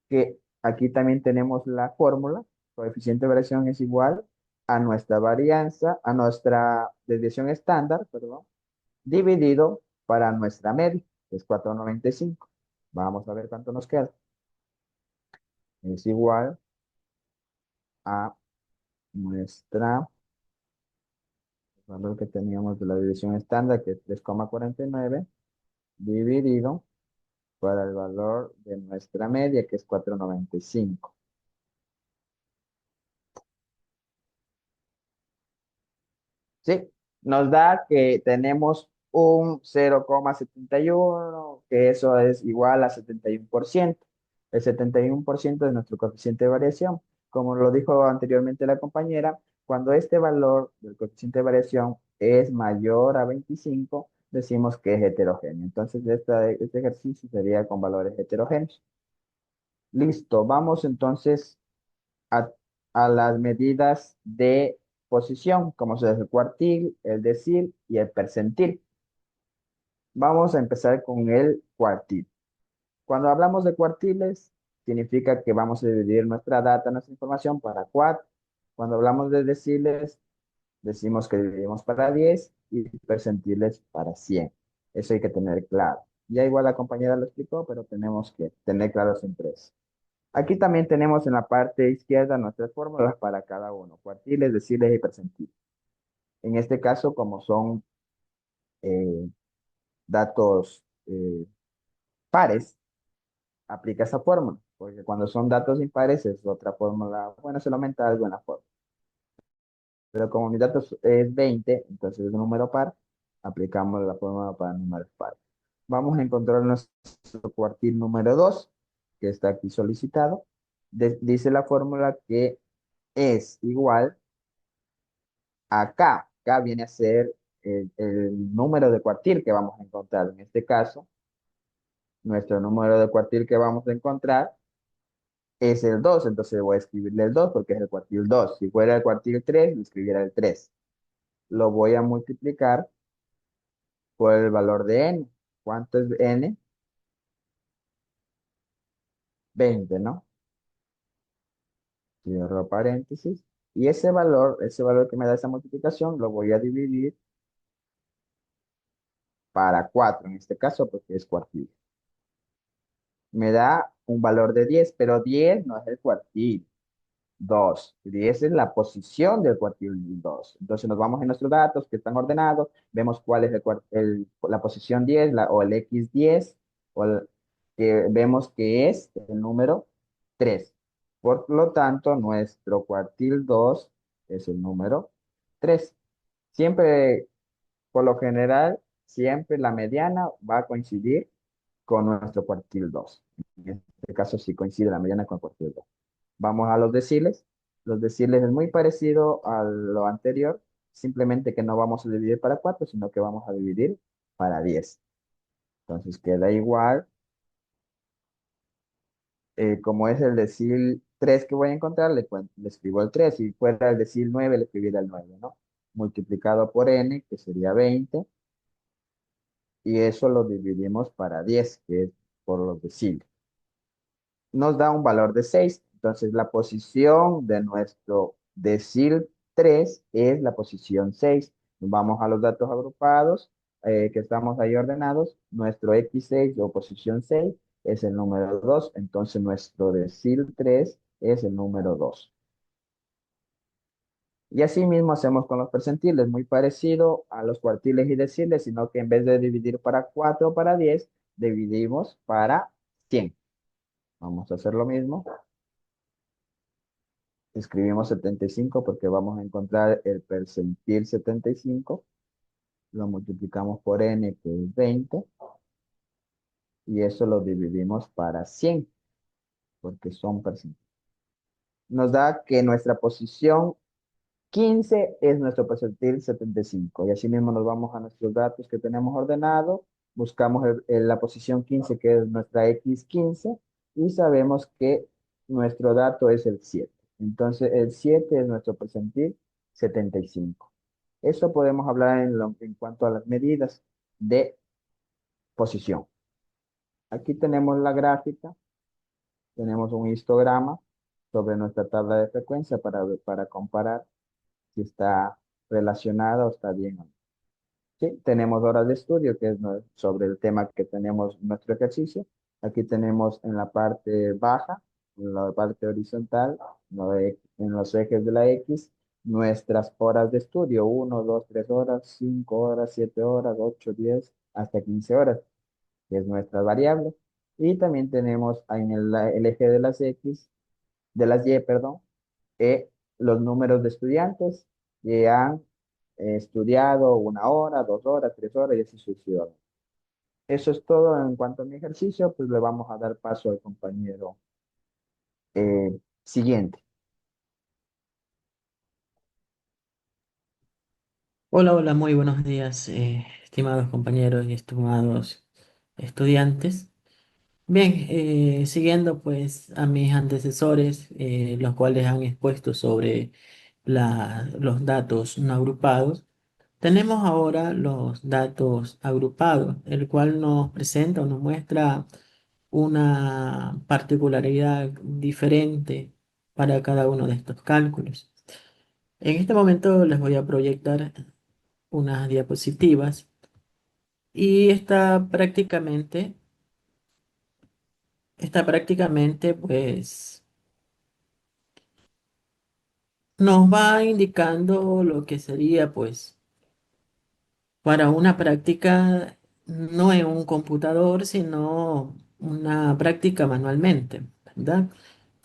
que aquí también tenemos la fórmula. Coeficiente de variación es igual a nuestra varianza, a nuestra desviación estándar, perdón, dividido para nuestra media, que es 4,95. Vamos a ver cuánto nos queda. Es igual a nuestra valor que teníamos de la división estándar, que es 3,49, dividido para el valor de nuestra media, que es 4,95. Sí, nos da que tenemos un 0,71, que eso es igual a 71%. El 71% es nuestro coeficiente de variación. Como lo dijo anteriormente la compañera, cuando este valor del coeficiente de variación es mayor a 25, decimos que es heterogéneo. Entonces, este ejercicio sería con valores heterogéneos. Listo, vamos entonces a, a las medidas de posición, como son el cuartil, el decil y el percentil. Vamos a empezar con el cuartil. Cuando hablamos de cuartiles, significa que vamos a dividir nuestra data, nuestra información para 4. Cuando hablamos de deciles, decimos que dividimos para 10 y percentiles para 100. Eso hay que tener claro. Ya igual la compañera lo explicó, pero tenemos que tener claro siempre eso. Aquí también tenemos en la parte izquierda nuestras fórmulas para cada uno, cuartiles, deciles y percentiles. En este caso, como son eh, datos pares, aplica esa fórmula, porque cuando son datos impares es otra fórmula, bueno, se lo aumenta algo en la fórmula. Pero como mi dato es 20, entonces es un número par, aplicamos la fórmula para números pares. Vamos a encontrar nuestro cuartil número 2, que está aquí solicitado. Dice la fórmula que es igual a K. K viene a ser el número de cuartil que vamos a encontrar. En este caso, nuestro número de cuartil que vamos a encontrar es el 2. Entonces voy a escribirle el 2 porque es el cuartil 2. Si fuera el cuartil 3, le escribiera el 3. Lo voy a multiplicar por el valor de n. ¿Cuánto es n? 20, ¿no? Cierro paréntesis. Y ese valor que me da esa multiplicación, lo voy a dividir para 4 en este caso, porque es cuartil. Me da un valor de 10, pero 10 no es el cuartil 2. 10 es la posición del cuartil 2. Entonces nos vamos en nuestros datos que están ordenados, vemos cuál es la posición 10 o el X10, que vemos que es el número 3. Por lo tanto, nuestro cuartil 2 es el número 3. Siempre, por lo general, siempre la mediana va a coincidir con nuestro cuartil 2. En este caso sí coincide la mediana con el cuartil 2. Vamos a los deciles. Los deciles es muy parecido a lo anterior, simplemente que no vamos a dividir para 4, sino que vamos a dividir para 10. Entonces queda igual, como es el decil 3 que voy a encontrar, le escribo el 3. Si fuera el decil 9, le escribiera el 9, ¿no? Multiplicado por n, que sería 20, y eso lo dividimos para 10, que es por los deciles. Nos da un valor de 6. Entonces, la posición de nuestro decil 3 es la posición 6. Vamos a los datos agrupados que estamos ahí ordenados. Nuestro X6 o posición 6 es el número 2. Entonces, nuestro decil 3 es el número 2. Y así mismo hacemos con los percentiles, muy parecido a los cuartiles y deciles, sino que en vez de dividir para 4 o para 10, dividimos para 100. Vamos a hacer lo mismo. Escribimos 75 porque vamos a encontrar el percentil 75. Lo multiplicamos por n, que es 20. Y eso lo dividimos para 100 porque son percentiles. Nos da que nuestra posición 15 es nuestro percentil 75. Y así mismo nos vamos a nuestros datos que tenemos ordenados. Buscamos la posición 15, que es nuestra X15. Y sabemos que nuestro dato es el 7. Entonces, el 7 es nuestro percentil 75. Eso podemos hablar en cuanto a las medidas de posición. Aquí tenemos la gráfica, tenemos un histograma sobre nuestra tabla de frecuencia para comparar si está relacionada o está bien o no. Sí, tenemos horas de estudio, que es sobre el tema que tenemos nuestro ejercicio. Aquí tenemos en la parte baja, en la parte horizontal, en los ejes de la X, nuestras horas de estudio: 1, 2, 3 horas, 5 horas, 7 horas, 8, 10, hasta 15 horas, que es nuestra variable. Y también tenemos en el eje de las X, de las Y, perdón, los números de estudiantes que han estudiado 1 hora, 2 horas, 3 horas y así sucesivamente. Eso es todo en cuanto a mi ejercicio, pues le vamos a dar paso al compañero siguiente. Hola, hola, muy buenos días, estimados compañeros y estimados estudiantes. Bien, siguiendo pues a mis antecesores, los cuales han expuesto sobre los datos no agrupados, tenemos ahora los datos agrupados, el cual nos presenta o nos muestra una particularidad diferente para cada uno de estos cálculos. En este momento les voy a proyectar unas diapositivas y está prácticamente pues nos va indicando lo que sería pues para una práctica no en un computador, sino una práctica manualmente, ¿verdad?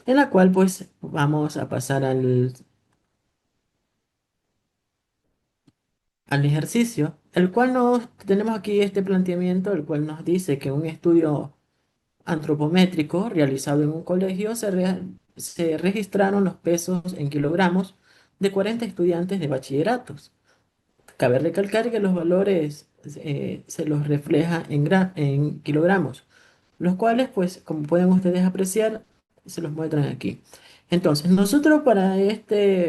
En la cual pues vamos a pasar al ejercicio, el cual tenemos aquí este planteamiento, el cual nos dice que un estudio antropométrico realizado en un colegio se registraron los pesos en kilogramos de 40 estudiantes de bachilleratos. Cabe recalcar que los valores se los refleja en kilogramos, los cuales, pues, como pueden ustedes apreciar, se los muestran aquí. Entonces, nosotros para este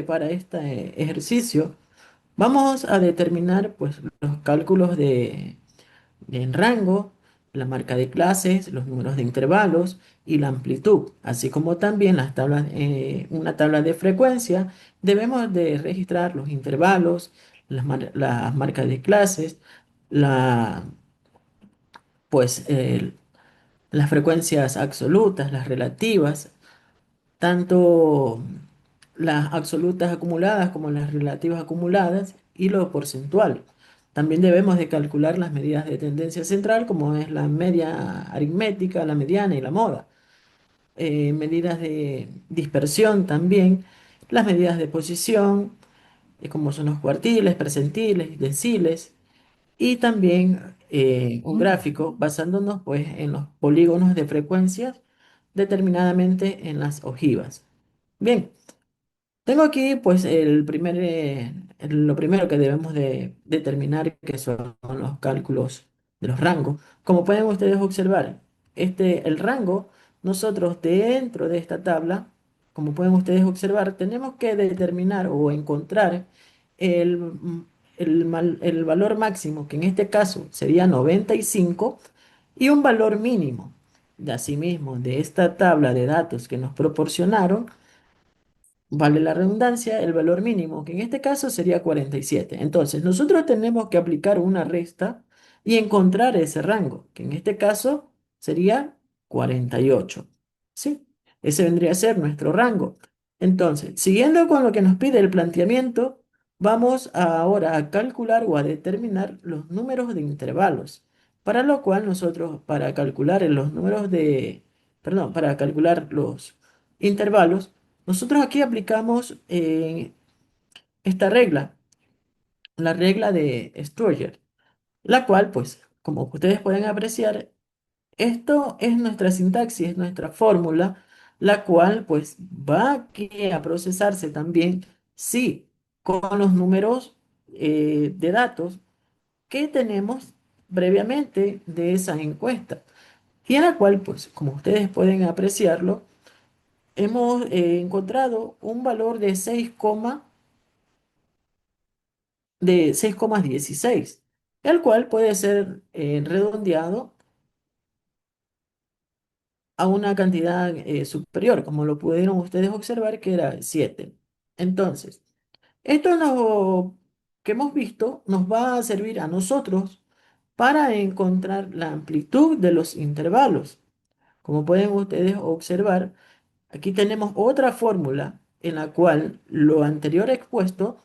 ejercicio vamos a determinar, pues, los cálculos en rango, la marca de clases, los números de intervalos y la amplitud, así como también una tabla de frecuencia. Debemos de registrar los intervalos, las marcas de clases, la, pues, las frecuencias absolutas, las relativas, tanto las absolutas acumuladas como las relativas acumuladas y lo porcentual. También debemos de calcular las medidas de tendencia central, como es la media aritmética, la mediana y la moda. Medidas de dispersión también, las medidas de posición, como son los cuartiles, percentiles, deciles, y también un gráfico basándonos pues en los polígonos de frecuencias determinadamente en las ojivas. Bien, tengo aquí pues lo primero que debemos de determinar, que son los cálculos de los rangos. Como pueden ustedes observar, el rango, nosotros dentro de esta tabla, como pueden ustedes observar, tenemos que determinar o encontrar el valor máximo, que en este caso sería 95, y un valor mínimo. de asimismo de esta tabla de datos que nos proporcionaron, vale la redundancia, el valor mínimo, que en este caso sería 47. Entonces, nosotros tenemos que aplicar una resta y encontrar ese rango, que en este caso sería 48. ¿Sí? Ese vendría a ser nuestro rango. Entonces, siguiendo con lo que nos pide el planteamiento, vamos ahora a calcular o a determinar los números de intervalos, para lo cual nosotros, para calcular los números de, perdón, para calcular los intervalos, nosotros aquí aplicamos esta regla, la regla de Stroger, la cual, pues, como ustedes pueden apreciar, esto es nuestra sintaxis, es nuestra fórmula, la cual, pues, va aquí a procesarse también, sí, con los números de datos que tenemos previamente de esa encuesta, y en la cual, pues, como ustedes pueden apreciarlo, hemos encontrado un valor de 6,16, el cual puede ser redondeado a una cantidad superior, como lo pudieron ustedes observar, que era 7. Entonces, que hemos visto nos va a servir a nosotros para encontrar la amplitud de los intervalos. Como pueden ustedes observar, aquí tenemos otra fórmula en la cual lo anterior expuesto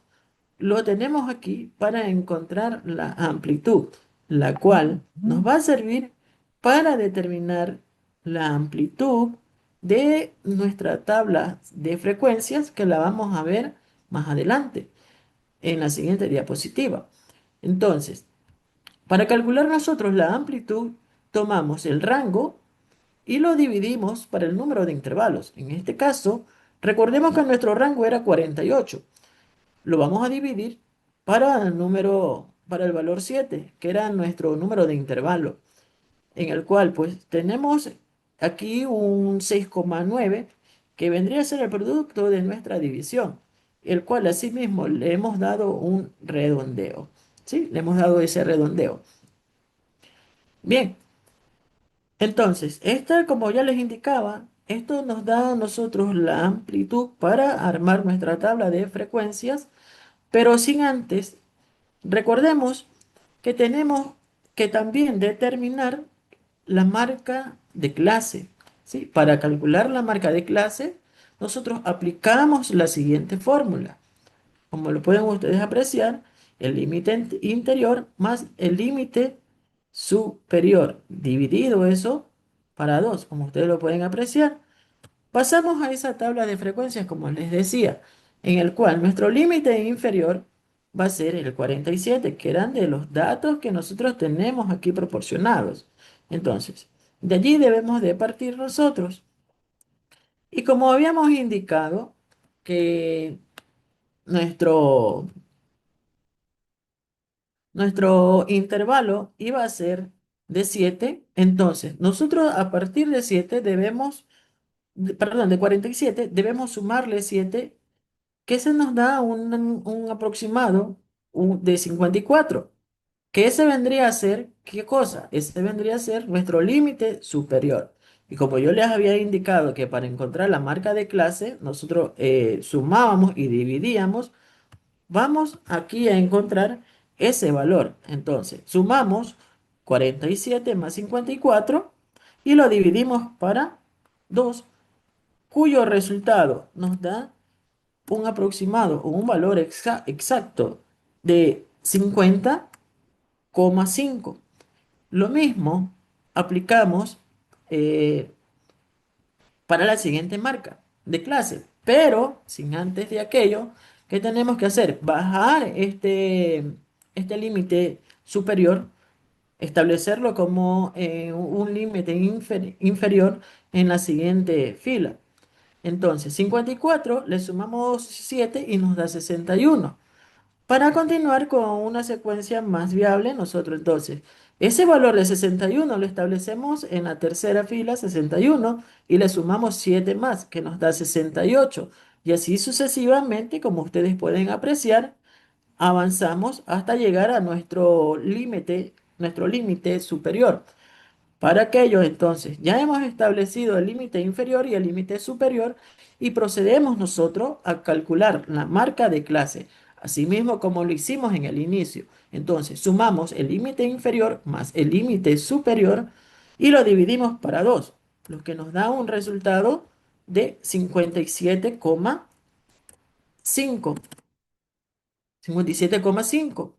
lo tenemos aquí para encontrar la amplitud, la cual nos va a servir para determinar la amplitud de nuestra tabla de frecuencias, que la vamos a ver más adelante en la siguiente diapositiva. Entonces, para calcular nosotros la amplitud, tomamos el rango y lo dividimos para el número de intervalos. En este caso, recordemos que nuestro rango era 48. Lo vamos a dividir para el valor 7, que era nuestro número de intervalo, en el cual pues tenemos aquí un 6,9, que vendría a ser el producto de nuestra división, el cual asimismo le hemos dado un redondeo. ¿Sí? Le hemos dado ese redondeo. Bien, entonces, esta, como ya les indicaba, esto nos da a nosotros la amplitud para armar nuestra tabla de frecuencias, pero sin antes, recordemos que tenemos que también determinar la marca de clase, ¿sí? Para calcular la marca de clase, nosotros aplicamos la siguiente fórmula. Como lo pueden ustedes apreciar, el límite interior más el límite superior, dividido eso para 2, como ustedes lo pueden apreciar. Pasamos a esa tabla de frecuencias, como les decía, en el cual nuestro límite inferior va a ser el 47, que eran de los datos que nosotros tenemos aquí proporcionados. Entonces, de allí debemos de partir nosotros. Y como habíamos indicado que nuestro, nuestro intervalo iba a ser de 7, entonces nosotros a partir de 7 debemos, perdón, de 47 debemos sumarle 7, que se nos da un aproximado de 54, que ese vendría a ser, ¿qué cosa? Ese vendría a ser nuestro límite superior. Y como yo les había indicado que para encontrar la marca de clase, nosotros sumábamos y dividíamos, vamos aquí a encontrar ese valor. Entonces, sumamos 47 más 54 y lo dividimos para 2, cuyo resultado nos da un aproximado o un valor exacto de 50,5. Lo mismo aplicamos eh, para la siguiente marca de clase, pero sin antes de aquello, ¿qué tenemos que hacer? Bajar este límite superior, establecerlo como un límite inferior en la siguiente fila. Entonces, 54 le sumamos 7 y nos da 61. Para continuar con una secuencia más viable, nosotros entonces, ese valor de 61 lo establecemos en la tercera fila, 61, y le sumamos 7 más, que nos da 68. Y así sucesivamente, como ustedes pueden apreciar, avanzamos hasta llegar a nuestro límite superior. Para aquello, entonces, ya hemos establecido el límite inferior y el límite superior y procedemos nosotros a calcular la marca de clase, asimismo como lo hicimos en el inicio. Entonces, sumamos el límite inferior más el límite superior y lo dividimos para 2, lo que nos da un resultado de 57,5. 57,5.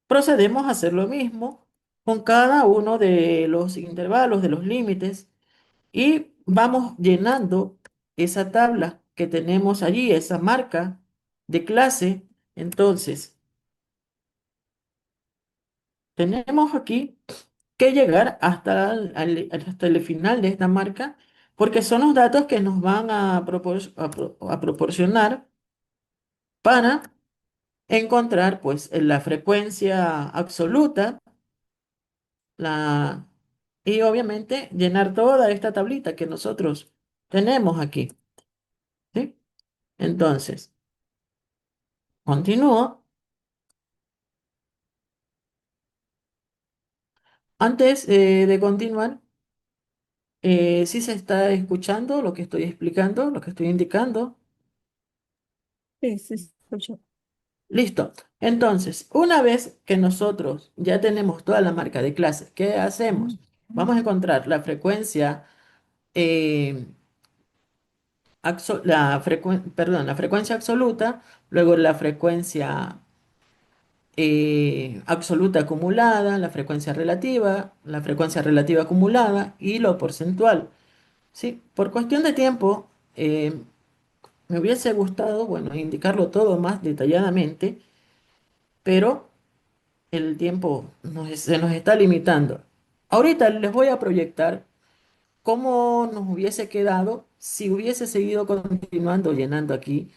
Procedemos a hacer lo mismo con cada uno de los intervalos, de los límites, y vamos llenando esa tabla que tenemos allí, esa marca de clase. Entonces, tenemos aquí que llegar hasta el final de esta marca, porque son los datos que nos van a proporcionar para encontrar pues la frecuencia absoluta, la, y obviamente llenar toda esta tablita que nosotros tenemos aquí, ¿sí? Entonces, continúo. Antes de continuar, si se está escuchando lo que estoy explicando, lo que estoy indicando. Sí, sí, se escucha. Listo. Entonces, una vez que nosotros ya tenemos toda la marca de clase, ¿qué hacemos? Vamos a encontrar la frecuencia, eh, perdón, la frecuencia absoluta, luego la frecuencia absoluta acumulada, la frecuencia relativa acumulada y lo porcentual. ¿Sí? Por cuestión de tiempo, me hubiese gustado, bueno, indicarlo todo más detalladamente, pero el tiempo se nos está limitando. Ahorita les voy a proyectar cómo nos hubiese quedado si hubiese seguido continuando llenando aquí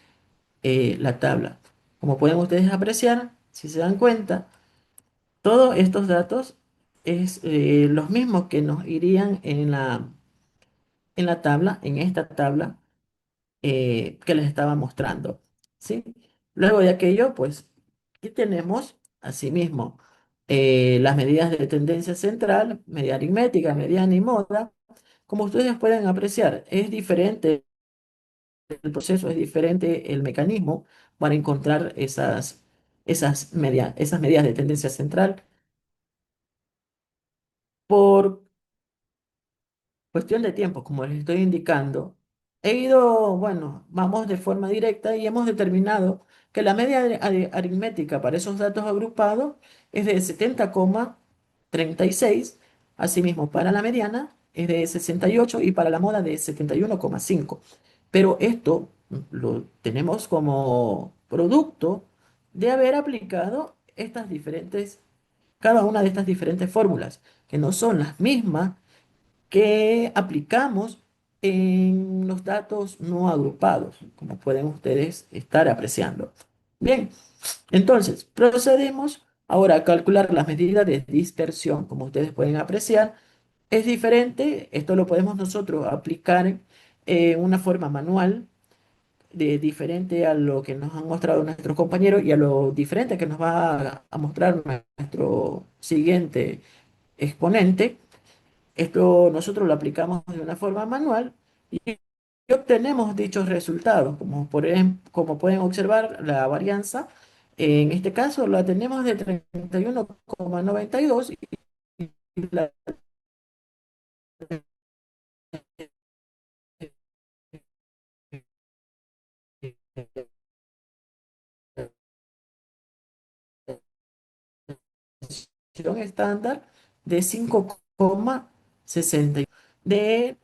la tabla. Como pueden ustedes apreciar, si se dan cuenta, todos estos datos es los mismos que nos irían en la tabla, en esta tabla que les estaba mostrando, ¿sí? Luego de aquello, pues, aquí tenemos, asimismo, las medidas de tendencia central, media aritmética, mediana y moda. Como ustedes pueden apreciar, es diferente el proceso, es diferente el mecanismo para encontrar esas medidas de tendencia central. Por cuestión de tiempo, como les estoy indicando, he ido, bueno, vamos de forma directa y hemos determinado que la media aritmética para esos datos agrupados es de 70,36. Asimismo, para la mediana es de 68 y para la moda de 71,5. Pero esto lo tenemos como producto de haber aplicado cada una de estas diferentes fórmulas, que no son las mismas que aplicamos en los datos no agrupados, como pueden ustedes estar apreciando. Bien, entonces procedemos ahora a calcular las medidas de dispersión. Como ustedes pueden apreciar, es diferente. Esto lo podemos nosotros aplicar en una forma manual, diferente a lo que nos han mostrado nuestros compañeros y a lo diferente que nos va a mostrar nuestro siguiente exponente. Esto nosotros lo aplicamos de una forma manual y obtenemos dichos resultados. Como pueden observar, la varianza, en este caso la tenemos de 31,92 y la desviación estándar de 5,60. De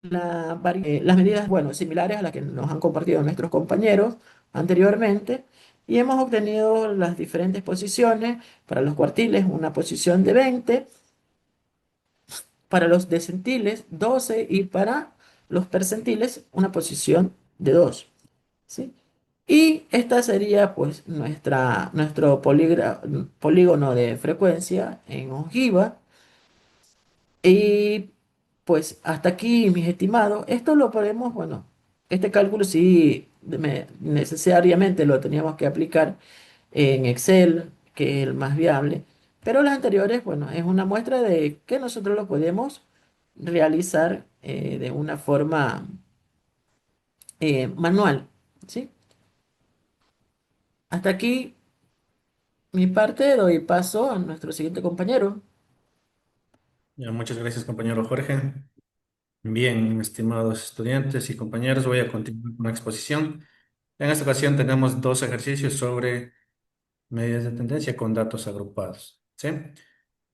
las medidas, bueno, similares a las que nos han compartido nuestros compañeros anteriormente, y hemos obtenido las diferentes posiciones. Para los cuartiles, una posición de 20, para los decentiles 12 y para los percentiles una posición de 2, ¿sí? Y esta sería pues nuestro polígono de frecuencia en ojiva. Y pues hasta aquí, mis estimados, esto lo podemos, bueno, este cálculo sí necesariamente lo teníamos que aplicar en Excel, que es el más viable, Pero las anteriores, bueno, es una muestra de que nosotros lo podemos realizar de una forma manual, ¿sí? Hasta aquí mi parte, doy paso a nuestro siguiente compañero. Ya, muchas gracias, compañero Jorge. Bien, estimados estudiantes y compañeros, voy a continuar con la exposición. En esta ocasión tenemos dos ejercicios sobre medidas de tendencia con datos agrupados. ¿Sí?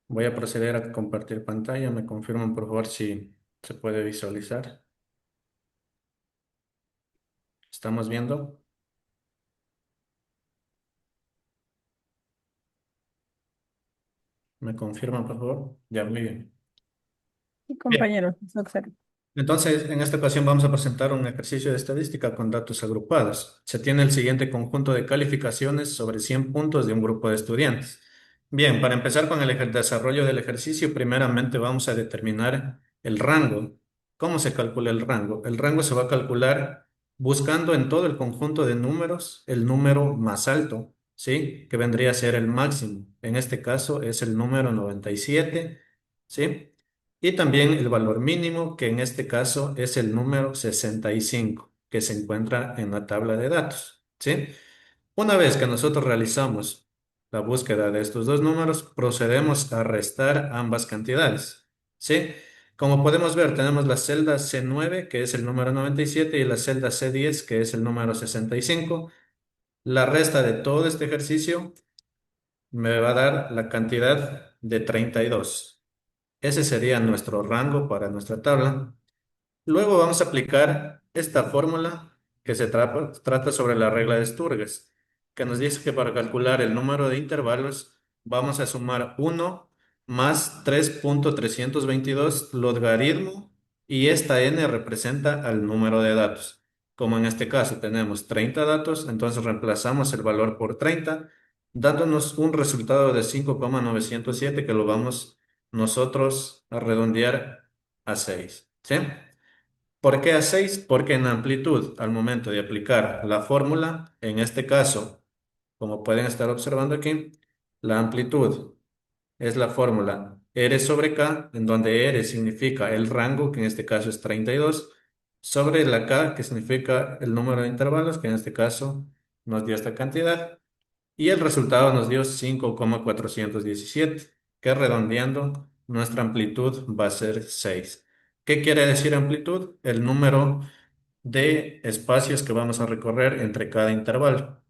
Voy a proceder a compartir pantalla. Me confirman, por favor, si se puede visualizar. ¿Estamos viendo? ¿Me confirman, por favor? Ya, muy bien. Y Bien. compañeros, se observa. Entonces, en esta ocasión vamos a presentar un ejercicio de estadística con datos agrupados. Se tiene el siguiente conjunto de calificaciones sobre 100 puntos de un grupo de estudiantes. Bien, para empezar con el desarrollo del ejercicio, primeramente vamos a determinar el rango. ¿Cómo se calcula el rango? El rango se va a calcular buscando en todo el conjunto de números el número más alto, ¿sí? Que vendría a ser el máximo. En este caso es el número 97, ¿sí? Y también el valor mínimo, que en este caso es el número 65, que se encuentra en la tabla de datos, ¿sí? Una vez que nosotros realizamos la búsqueda de estos dos números, procedemos a restar ambas cantidades, ¿sí? Como podemos ver, tenemos la celda C9, que es el número 97, y la celda C10, que es el número 65. La resta de todo este ejercicio me va a dar la cantidad de 32. Ese sería nuestro rango para nuestra tabla. Luego vamos a aplicar esta fórmula que se trata sobre la regla de Sturges, que nos dice que para calcular el número de intervalos vamos a sumar 1 más 3.322 logaritmo y esta n representa al número de datos. Como en este caso tenemos 30 datos, entonces reemplazamos el valor por 30, dándonos un resultado de 5,907 que lo vamos nosotros a redondear a 6. ¿Sí? ¿Por qué a 6? Porque en amplitud, al momento de aplicar la fórmula, en este caso, como pueden estar observando aquí, la amplitud es la fórmula R sobre K, en donde R significa el rango, que en este caso es 32, sobre la K, que significa el número de intervalos, que en este caso nos dio esta cantidad, y el resultado nos dio 5,417, que redondeando nuestra amplitud va a ser 6. ¿Qué quiere decir amplitud? El número de espacios que vamos a recorrer entre cada intervalo,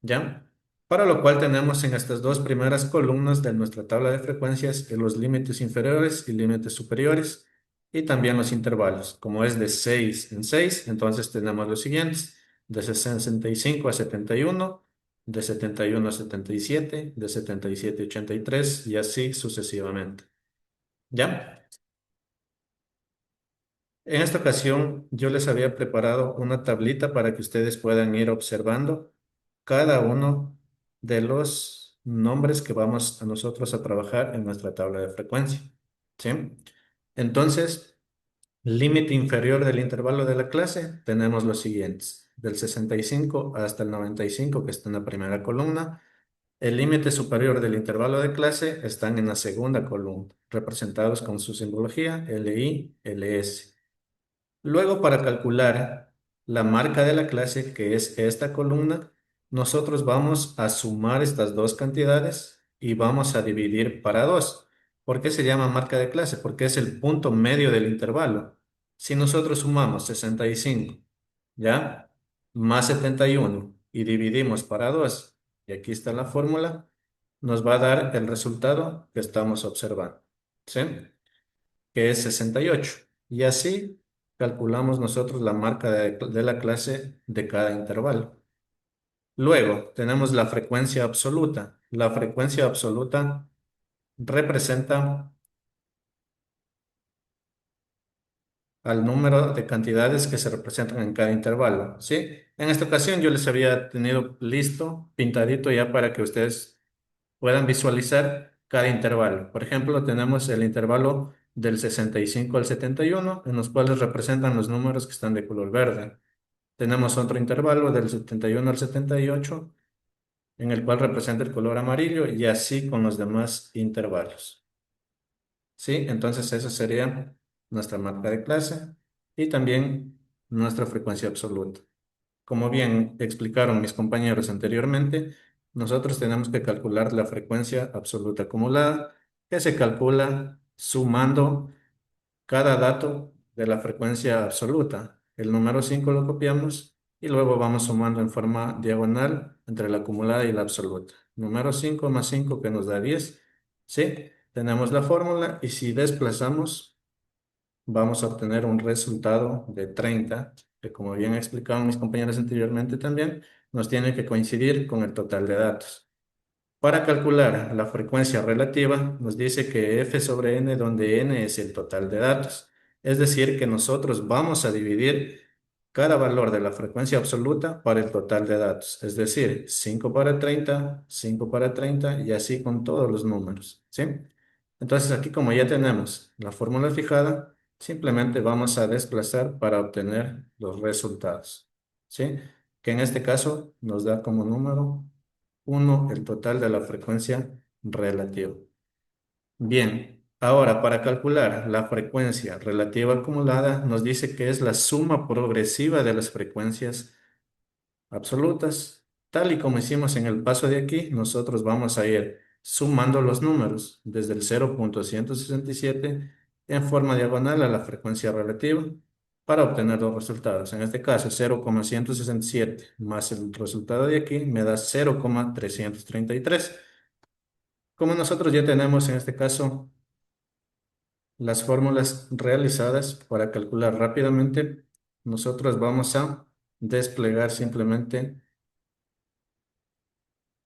¿ya? Para lo cual tenemos en estas dos primeras columnas de nuestra tabla de frecuencias los límites inferiores y límites superiores y también los intervalos. Como es de 6 en 6, entonces tenemos los siguientes: de 65 a 71, de 71 a 77, de 77 a 83 y así sucesivamente. ¿Ya? En esta ocasión yo les había preparado una tablita para que ustedes puedan ir observando cada uno de los nombres que vamos a nosotros a trabajar en nuestra tabla de frecuencia. ¿Sí? Entonces, límite inferior del intervalo de la clase, tenemos los siguientes: del 65 hasta el 95, que está en la primera columna. El límite superior del intervalo de clase están en la segunda columna, representados con su simbología LI, LS. Luego, para calcular la marca de la clase, que es esta columna, nosotros vamos a sumar estas dos cantidades y vamos a dividir para 2. ¿Por qué se llama marca de clase? Porque es el punto medio del intervalo. Si nosotros sumamos 65, ¿ya? Más 71 y dividimos para 2, y aquí está la fórmula, nos va a dar el resultado que estamos observando, ¿sí? Que es 68. Y así calculamos nosotros la marca de la clase de cada intervalo. Luego tenemos la frecuencia absoluta. La frecuencia absoluta representa al número de cantidades que se representan en cada intervalo, ¿sí? En esta ocasión yo les había tenido listo, pintadito ya para que ustedes puedan visualizar cada intervalo. Por ejemplo, tenemos el intervalo del 65 al 71, en los cuales representan los números que están de color verde. Tenemos otro intervalo del 71 al 78, en el cual representa el color amarillo y así con los demás intervalos. ¿Sí? Entonces esa sería nuestra marca de clase y también nuestra frecuencia absoluta. Como bien explicaron mis compañeros anteriormente, nosotros tenemos que calcular la frecuencia absoluta acumulada, que se calcula sumando cada dato de la frecuencia absoluta. El número 5 lo copiamos y luego vamos sumando en forma diagonal entre la acumulada y la absoluta. Número 5 más 5 que nos da 10. ¿Sí? Tenemos la fórmula y si desplazamos vamos a obtener un resultado de 30, que como bien explicaron mis compañeros anteriormente también, nos tiene que coincidir con el total de datos. Para calcular la frecuencia relativa, nos dice que f sobre n, donde n es el total de datos. Es decir, que nosotros vamos a dividir cada valor de la frecuencia absoluta para el total de datos. Es decir, 5 para 30, 5 para 30 y así con todos los números. ¿Sí? Entonces aquí como ya tenemos la fórmula fijada, simplemente vamos a desplazar para obtener los resultados. ¿Sí? Que en este caso nos da como número 1 el total de la frecuencia relativa. Bien, ahora para calcular la frecuencia relativa acumulada nos dice que es la suma progresiva de las frecuencias absolutas. Tal y como hicimos en el paso de aquí, nosotros vamos a ir sumando los números desde el 0.167 en forma diagonal a la frecuencia relativa para obtener los resultados. En este caso, 0.167 más el resultado de aquí me da 0.333. Como nosotros ya tenemos en este caso las fórmulas realizadas para calcular rápidamente, nosotros vamos a desplegar simplemente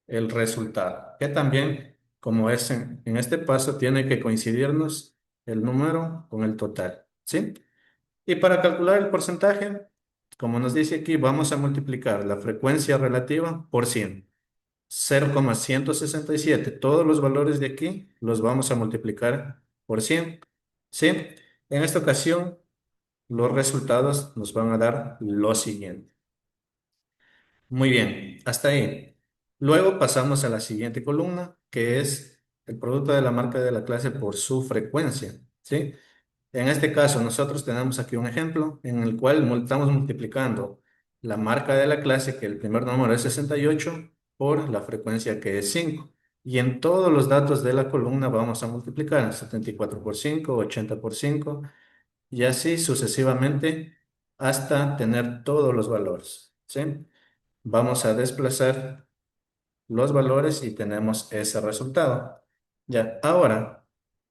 el resultado, que también, como es en este paso, tiene que coincidirnos el número con el total, ¿sí? Y para calcular el porcentaje, como nos dice aquí, vamos a multiplicar la frecuencia relativa por 100. 0,167. Todos los valores de aquí los vamos a multiplicar por 100, ¿sí? En esta ocasión, los resultados nos van a dar lo siguiente. Muy bien, hasta ahí. Luego pasamos a la siguiente columna, que es el producto de la marca de la clase por su frecuencia, ¿sí? En este caso, nosotros tenemos aquí un ejemplo en el cual estamos multiplicando la marca de la clase, que el primer número es 68, por la frecuencia que es 5. Y en todos los datos de la columna vamos a multiplicar 74 por 5, 80 por 5, y así sucesivamente hasta tener todos los valores, ¿sí? Vamos a desplazar los valores y tenemos ese resultado. Ya, ahora,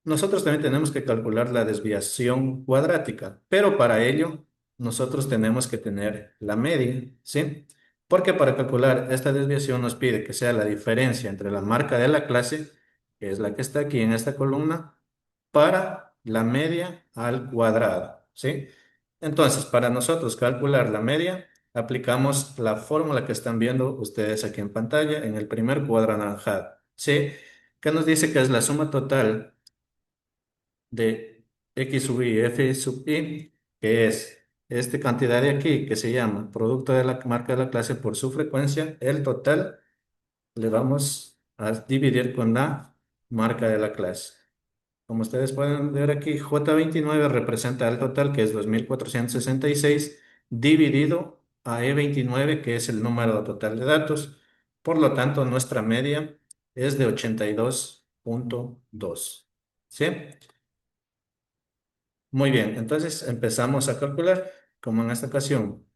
nosotros también tenemos que calcular la desviación cuadrática, pero para ello nosotros tenemos que tener la media, ¿sí? Porque para calcular esta desviación nos pide que sea la diferencia entre la marca de la clase, que es la que está aquí en esta columna, para la media al cuadrado, ¿sí? Entonces, para nosotros calcular la media, aplicamos la fórmula que están viendo ustedes aquí en pantalla en el primer cuadro anaranjado, ¿sí? Que nos dice que es la suma total de x sub i, f sub i, que es esta cantidad de aquí que se llama producto de la marca de la clase por su frecuencia, el total le vamos a dividir con la marca de la clase. Como ustedes pueden ver aquí, J29 representa el total, que es 2466, dividido a E29, que es el número total de datos. Por lo tanto, nuestra media es de 82.2. ¿Sí? Muy bien, entonces empezamos a calcular. Como en esta ocasión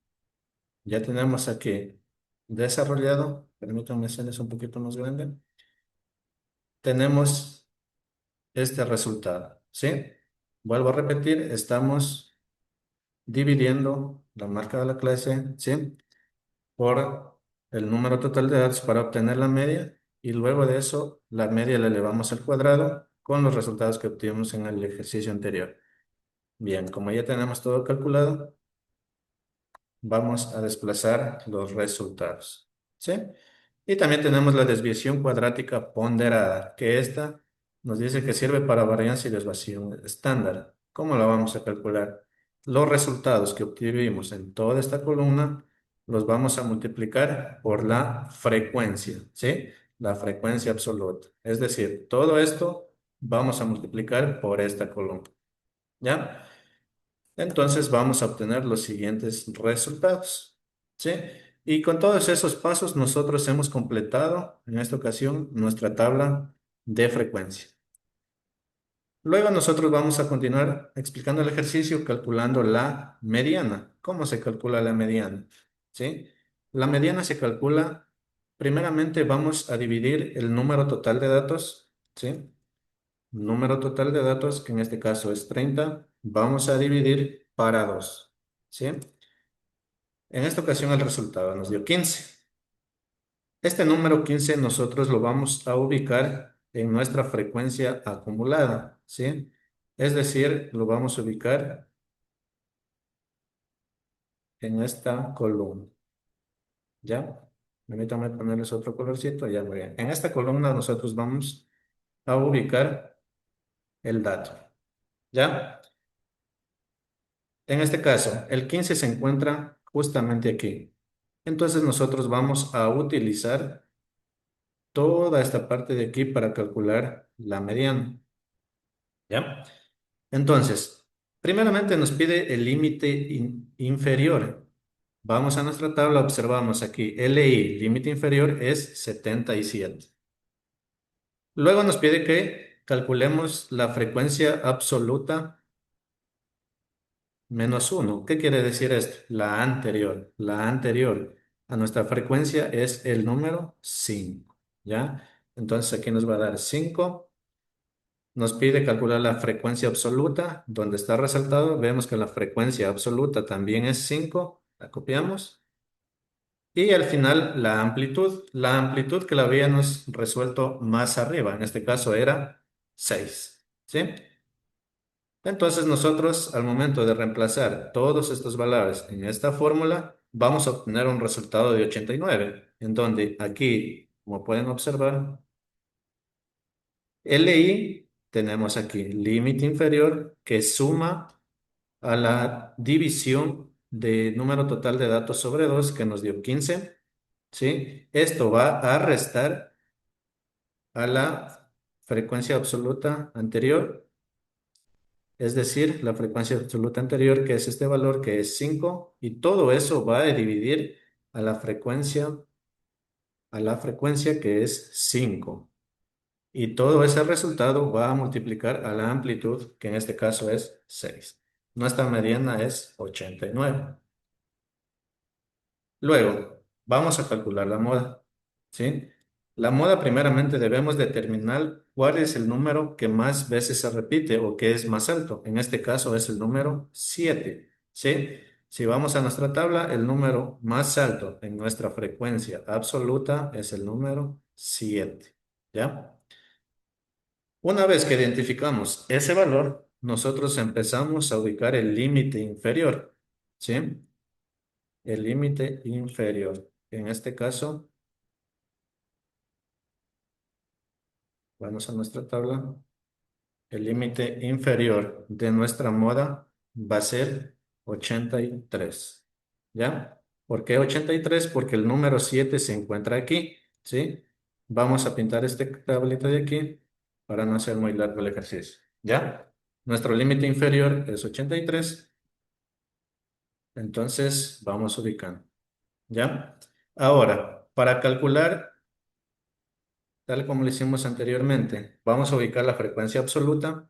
ya tenemos aquí desarrollado, permítanme hacerles un poquito más grande, tenemos este resultado. ¿Sí? Vuelvo a repetir, estamos dividiendo la marca de la clase, ¿sí? Por el número total de datos para obtener la media y luego de eso la media la elevamos al cuadrado con los resultados que obtuvimos en el ejercicio anterior. Bien, como ya tenemos todo calculado, vamos a desplazar los resultados, ¿sí? Y también tenemos la desviación cuadrática ponderada, que esta nos dice que sirve para varianza y desviación estándar. ¿Cómo la vamos a calcular? Los resultados que obtuvimos en toda esta columna los vamos a multiplicar por la frecuencia, ¿sí? La frecuencia absoluta. Es decir, todo esto vamos a multiplicar por esta columna, ¿ya? Entonces vamos a obtener los siguientes resultados, ¿sí? Y con todos esos pasos nosotros hemos completado en esta ocasión nuestra tabla de frecuencia. Luego nosotros vamos a continuar explicando el ejercicio calculando la mediana. ¿Cómo se calcula la mediana? ¿Sí? La mediana se calcula, primeramente vamos a dividir el número total de datos, ¿sí? Número total de datos, que en este caso es 30, vamos a dividir para 2, ¿sí? En esta ocasión el resultado nos dio 15. Este número 15 nosotros lo vamos a ubicar en nuestra frecuencia acumulada, ¿sí? Es decir, lo vamos a ubicar en esta columna, ¿ya? Permítanme ponerles otro colorcito, ya muy bien. En esta columna nosotros vamos a ubicar el dato, ¿ya? En este caso, el 15 se encuentra justamente aquí. Entonces nosotros vamos a utilizar toda esta parte de aquí para calcular la mediana, ¿ya? Entonces, primeramente nos pide el límite inferior. Vamos a nuestra tabla, observamos aquí, LI, límite inferior es 77. Luego nos pide que calculemos la frecuencia absoluta menos 1. ¿Qué quiere decir esto? La anterior. La anterior a nuestra frecuencia es el número 5, ¿ya? Entonces aquí nos va a dar 5. Nos pide calcular la frecuencia absoluta, donde está resaltado. Vemos que la frecuencia absoluta también es 5. La copiamos. Y al final la amplitud. La amplitud que la habíamos resuelto más arriba. En este caso era 6. ¿Sí? Entonces nosotros al momento de reemplazar todos estos valores en esta fórmula, vamos a obtener un resultado de 89, en donde aquí, como pueden observar, LI tenemos aquí límite inferior que suma a la división de número total de datos sobre 2 que nos dio 15, ¿sí? Esto va a restar a la frecuencia absoluta anterior, es decir, la frecuencia absoluta anterior, que es este valor, que es 5, y todo eso va a dividir a la frecuencia que es 5. Y todo ese resultado va a multiplicar a la amplitud, que en este caso es 6. Nuestra mediana es 89. Luego, vamos a calcular la moda, ¿sí? La moda, primeramente, debemos determinar cuál es el número que más veces se repite o que es más alto. En este caso es el número 7, ¿sí? Si vamos a nuestra tabla, el número más alto en nuestra frecuencia absoluta es el número 7, ¿ya? Una vez que identificamos ese valor, nosotros empezamos a ubicar el límite inferior, ¿sí? El límite inferior. En este caso, vamos a nuestra tabla. El límite inferior de nuestra moda va a ser 83. ¿Ya? ¿Por qué 83? Porque el número 7 se encuentra aquí, ¿sí? Vamos a pintar este tablito de aquí para no hacer muy largo el ejercicio. ¿Ya? Nuestro límite inferior es 83. Entonces, vamos ubicando. ¿Ya? Ahora, para calcular, tal como lo hicimos anteriormente, vamos a ubicar la frecuencia absoluta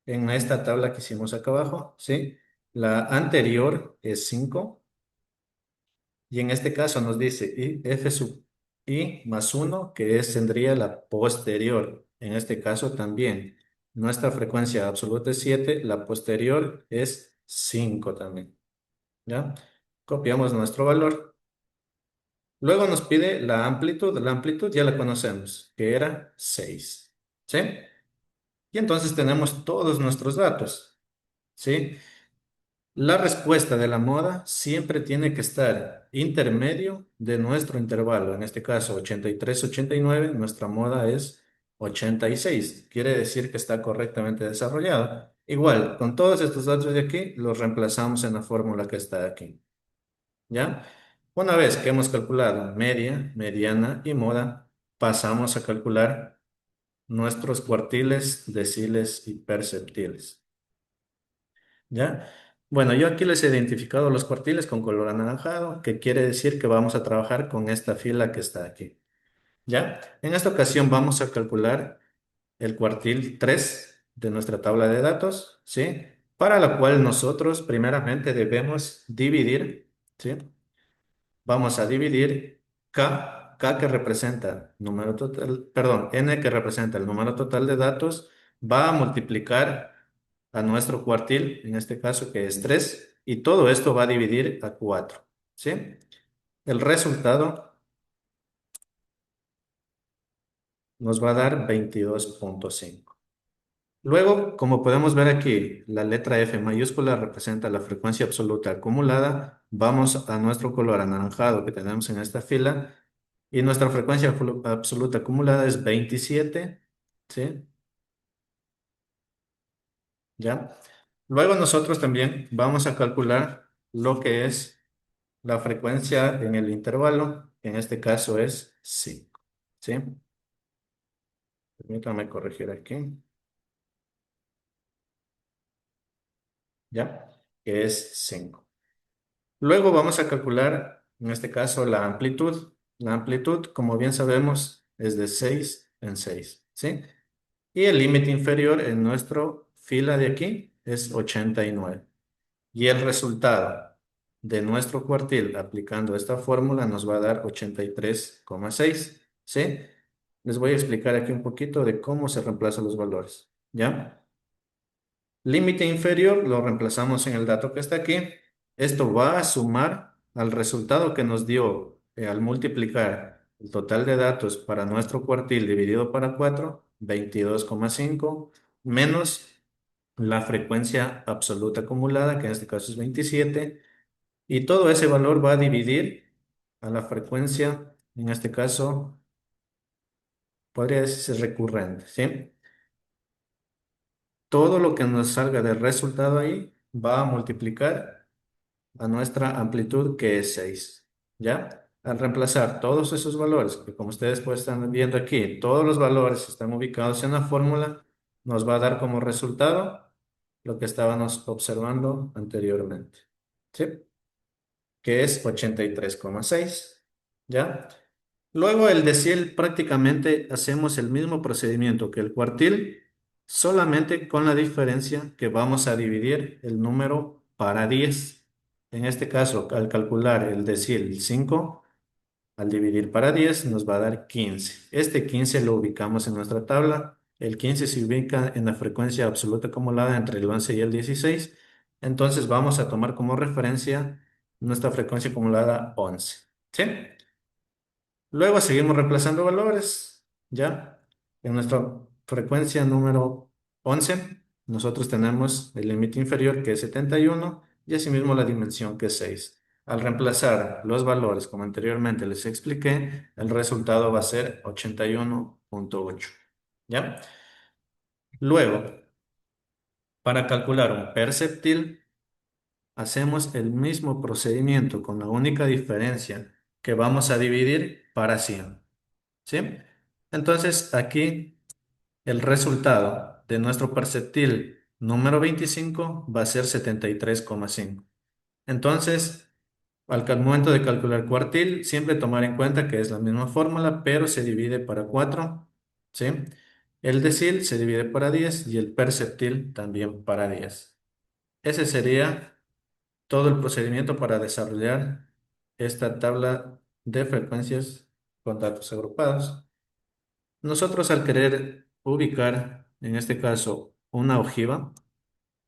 en esta tabla que hicimos acá abajo, ¿sí? La anterior es 5 y en este caso nos dice F sub I más 1, que tendría la posterior. En este caso también. Nuestra frecuencia absoluta es 7, la posterior es 5 también, ¿ya? Copiamos nuestro valor. Luego nos pide la amplitud ya la conocemos, que era 6, ¿sí? Y entonces tenemos todos nuestros datos, ¿sí? La respuesta de la moda siempre tiene que estar intermedio de nuestro intervalo. En este caso, 83, 89, nuestra moda es 86. Quiere decir que está correctamente desarrollada. Igual, con todos estos datos de aquí, los reemplazamos en la fórmula que está aquí. ¿Ya? Una vez que hemos calculado media, mediana y moda, pasamos a calcular nuestros cuartiles, deciles y perceptiles. ¿Ya? Bueno, yo aquí les he identificado los cuartiles con color anaranjado, que quiere decir que vamos a trabajar con esta fila que está aquí. ¿Ya? En esta ocasión vamos a calcular el cuartil 3 de nuestra tabla de datos, ¿sí? Para la cual nosotros primeramente debemos dividir, ¿sí? Vamos a dividir K que representa número total, perdón, N que representa el número total de datos, va a multiplicar a nuestro cuartil, en este caso que es 3 y todo esto va a dividir a 4, ¿sí? El resultado nos va a dar 22,5. Luego, como podemos ver aquí, la letra F mayúscula representa la frecuencia absoluta acumulada. Vamos a nuestro color anaranjado que tenemos en esta fila y nuestra frecuencia absoluta acumulada es 27, ¿sí? ¿Ya? Luego nosotros también vamos a calcular lo que es la frecuencia en el intervalo, que en este caso es 5, ¿sí? Permítanme corregir aquí, ¿ya? Que es 5. Luego vamos a calcular, en este caso, la amplitud. La amplitud, como bien sabemos, es de 6 en 6, ¿sí? Y el límite inferior en nuestra fila de aquí es 89. Y el resultado de nuestro cuartil aplicando esta fórmula nos va a dar 83,6, ¿sí? Les voy a explicar aquí un poquito de cómo se reemplazan los valores, ¿ya? Límite inferior lo reemplazamos en el dato que está aquí. Esto va a sumar al resultado que nos dio al multiplicar el total de datos para nuestro cuartil dividido para 4, 22,5, menos la frecuencia absoluta acumulada, que en este caso es 27, y todo ese valor va a dividir a la frecuencia, en este caso, podría decirse recurrente, ¿sí? Todo lo que nos salga de resultado ahí va a multiplicar a nuestra amplitud que es 6. ¿Ya? Al reemplazar todos esos valores, que como ustedes pues están viendo aquí, todos los valores están ubicados en la fórmula, nos va a dar como resultado lo que estábamos observando anteriormente. ¿Sí? Que es 83,6. ¿Ya? Luego el decil prácticamente hacemos el mismo procedimiento que el cuartil, solamente con la diferencia que vamos a dividir el número para 10. En este caso, al calcular el decil 5, al dividir para 10 nos va a dar 15. Este 15 lo ubicamos en nuestra tabla. El 15 se ubica en la frecuencia absoluta acumulada entre el 11 y el 16. Entonces vamos a tomar como referencia nuestra frecuencia acumulada 11. ¿Sí? Luego seguimos reemplazando valores, ¿ya? En nuestra frecuencia número 11, nosotros tenemos el límite inferior que es 71 y asimismo la dimensión que es 6. Al reemplazar los valores, como anteriormente les expliqué, el resultado va a ser 81,8, ¿ya? Luego, para calcular un perceptil, hacemos el mismo procedimiento con la única diferencia que vamos a dividir para 100. ¿Sí? Entonces, aquí el resultado de nuestro perceptil número 25 va a ser 73,5. Entonces, momento de calcular cuartil, siempre tomar en cuenta que es la misma fórmula, pero se divide para 4. ¿Sí? El decil se divide para 10 y el perceptil también para 10. Ese sería todo el procedimiento para desarrollar esta tabla de frecuencias con datos agrupados. Nosotros al querer ubicar, en este caso, una ojiva,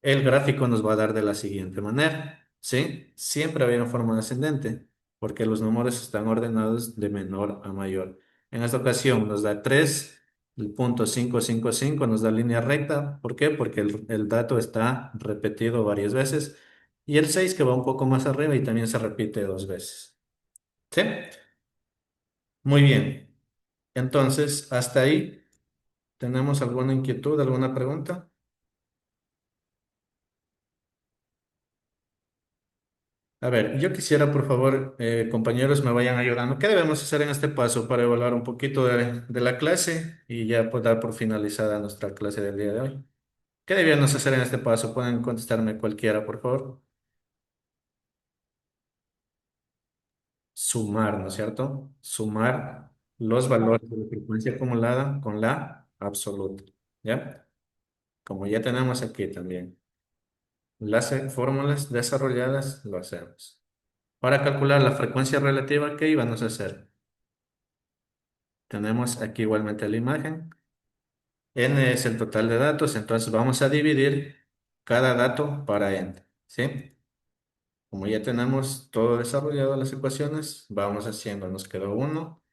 el gráfico nos va a dar de la siguiente manera, ¿sí? Siempre hay una forma ascendente, porque los números están ordenados de menor a mayor. En esta ocasión nos da 3, el punto 555 nos da línea recta. ¿Por qué? Porque el dato está repetido varias veces. Y el 6 que va un poco más arriba y también se repite 2 veces. ¿Sí? Muy bien. Entonces, hasta ahí. ¿Tenemos alguna inquietud, alguna pregunta? A ver, yo quisiera, por favor, compañeros, me vayan ayudando. ¿Qué debemos hacer en este paso para evaluar un poquito de la clase y ya pues dar por finalizada nuestra clase del día de hoy? ¿Qué debíamos hacer en este paso? Pueden contestarme cualquiera, por favor. Sumar, ¿no es cierto? Sumar los valores de la frecuencia acumulada con la absoluta, ¿ya? Como ya tenemos aquí también las fórmulas desarrolladas, lo hacemos. Para calcular la frecuencia relativa, ¿qué íbamos a hacer? Tenemos aquí igualmente la imagen. N es el total de datos, entonces vamos a dividir cada dato para n, ¿sí? Como ya tenemos todo desarrollado las ecuaciones, vamos haciendo, nos quedó uno.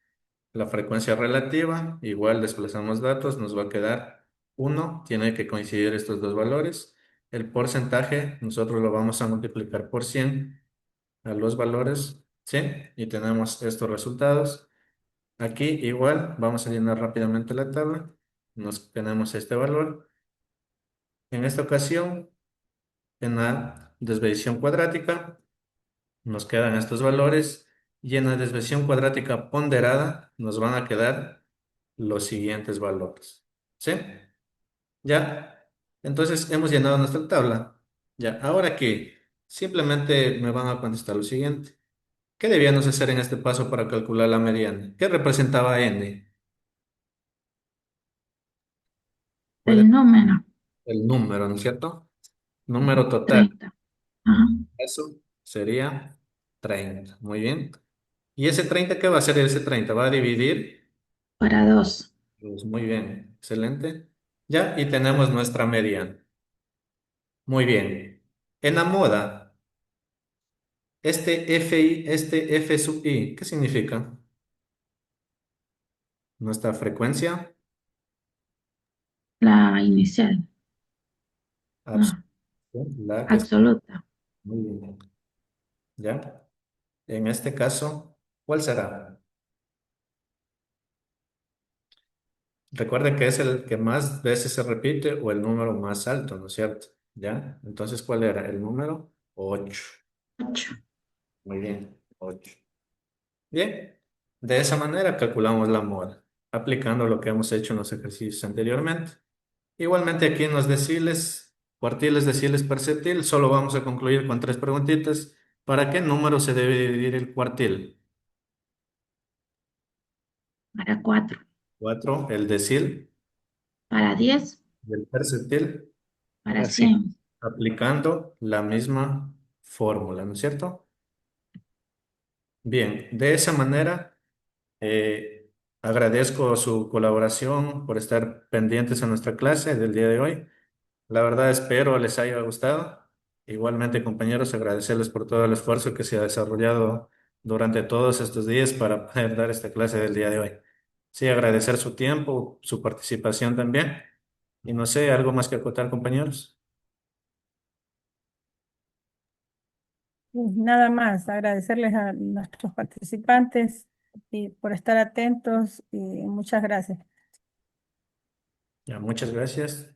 La frecuencia relativa, igual desplazamos datos, nos va a quedar uno. Tiene que coincidir estos dos valores. El porcentaje, nosotros lo vamos a multiplicar por 100 a los valores, ¿sí? Y tenemos estos resultados. Aquí igual, vamos a llenar rápidamente la tabla. Tenemos este valor. En esta ocasión, en la desviación cuadrática, nos quedan estos valores y en la desviación cuadrática ponderada nos van a quedar los siguientes valores. ¿Sí? ¿Ya? Entonces hemos llenado nuestra tabla. Ya, ahora aquí simplemente me van a contestar lo siguiente. ¿Qué debíamos hacer en este paso para calcular la mediana? ¿Qué representaba n? ¿Cuál es El número, el número, no es cierto? Número total. 30. Ajá. Eso sería 30. Muy bien. ¿Y ese 30 qué va a hacer ese 30? Va a dividir. Para 2. Pues muy bien, excelente. Ya, y tenemos nuestra mediana. Muy bien. En la moda, este FI, este F sub I, ¿qué significa? Nuestra frecuencia La inicial. absoluta, Ah, la que está. absoluta. Muy bien. ¿Ya? En este caso, ¿cuál será? Recuerden que es el que más veces se repite o el número más alto, ¿no es cierto? ¿Ya? Entonces, ¿cuál era? El número 8. 8. Muy bien, 8. Bien, de esa manera calculamos la moda, aplicando lo que hemos hecho en los ejercicios anteriormente. Igualmente aquí en los deciles, cuartiles, deciles, percentil, solo vamos a concluir con tres preguntitas. ¿Para qué número se debe dividir el cuartil? Para 4. 4, el decil Para 10. y el percentil, Para así, 100. aplicando la misma fórmula, ¿no es cierto? Bien, de esa manera agradezco su colaboración por estar pendientes a nuestra clase del día de hoy. La verdad espero les haya gustado. Igualmente, compañeros, agradecerles por todo el esfuerzo que se ha desarrollado durante todos estos días para poder dar esta clase del día de hoy. Sí, agradecer su tiempo, su participación también. Y no sé, ¿algo más que acotar, compañeros? Nada más, agradecerles a nuestros participantes y por estar atentos y muchas gracias. Ya, muchas gracias.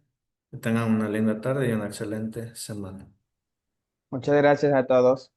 Que tengan una linda tarde y una excelente semana. Muchas gracias a todos.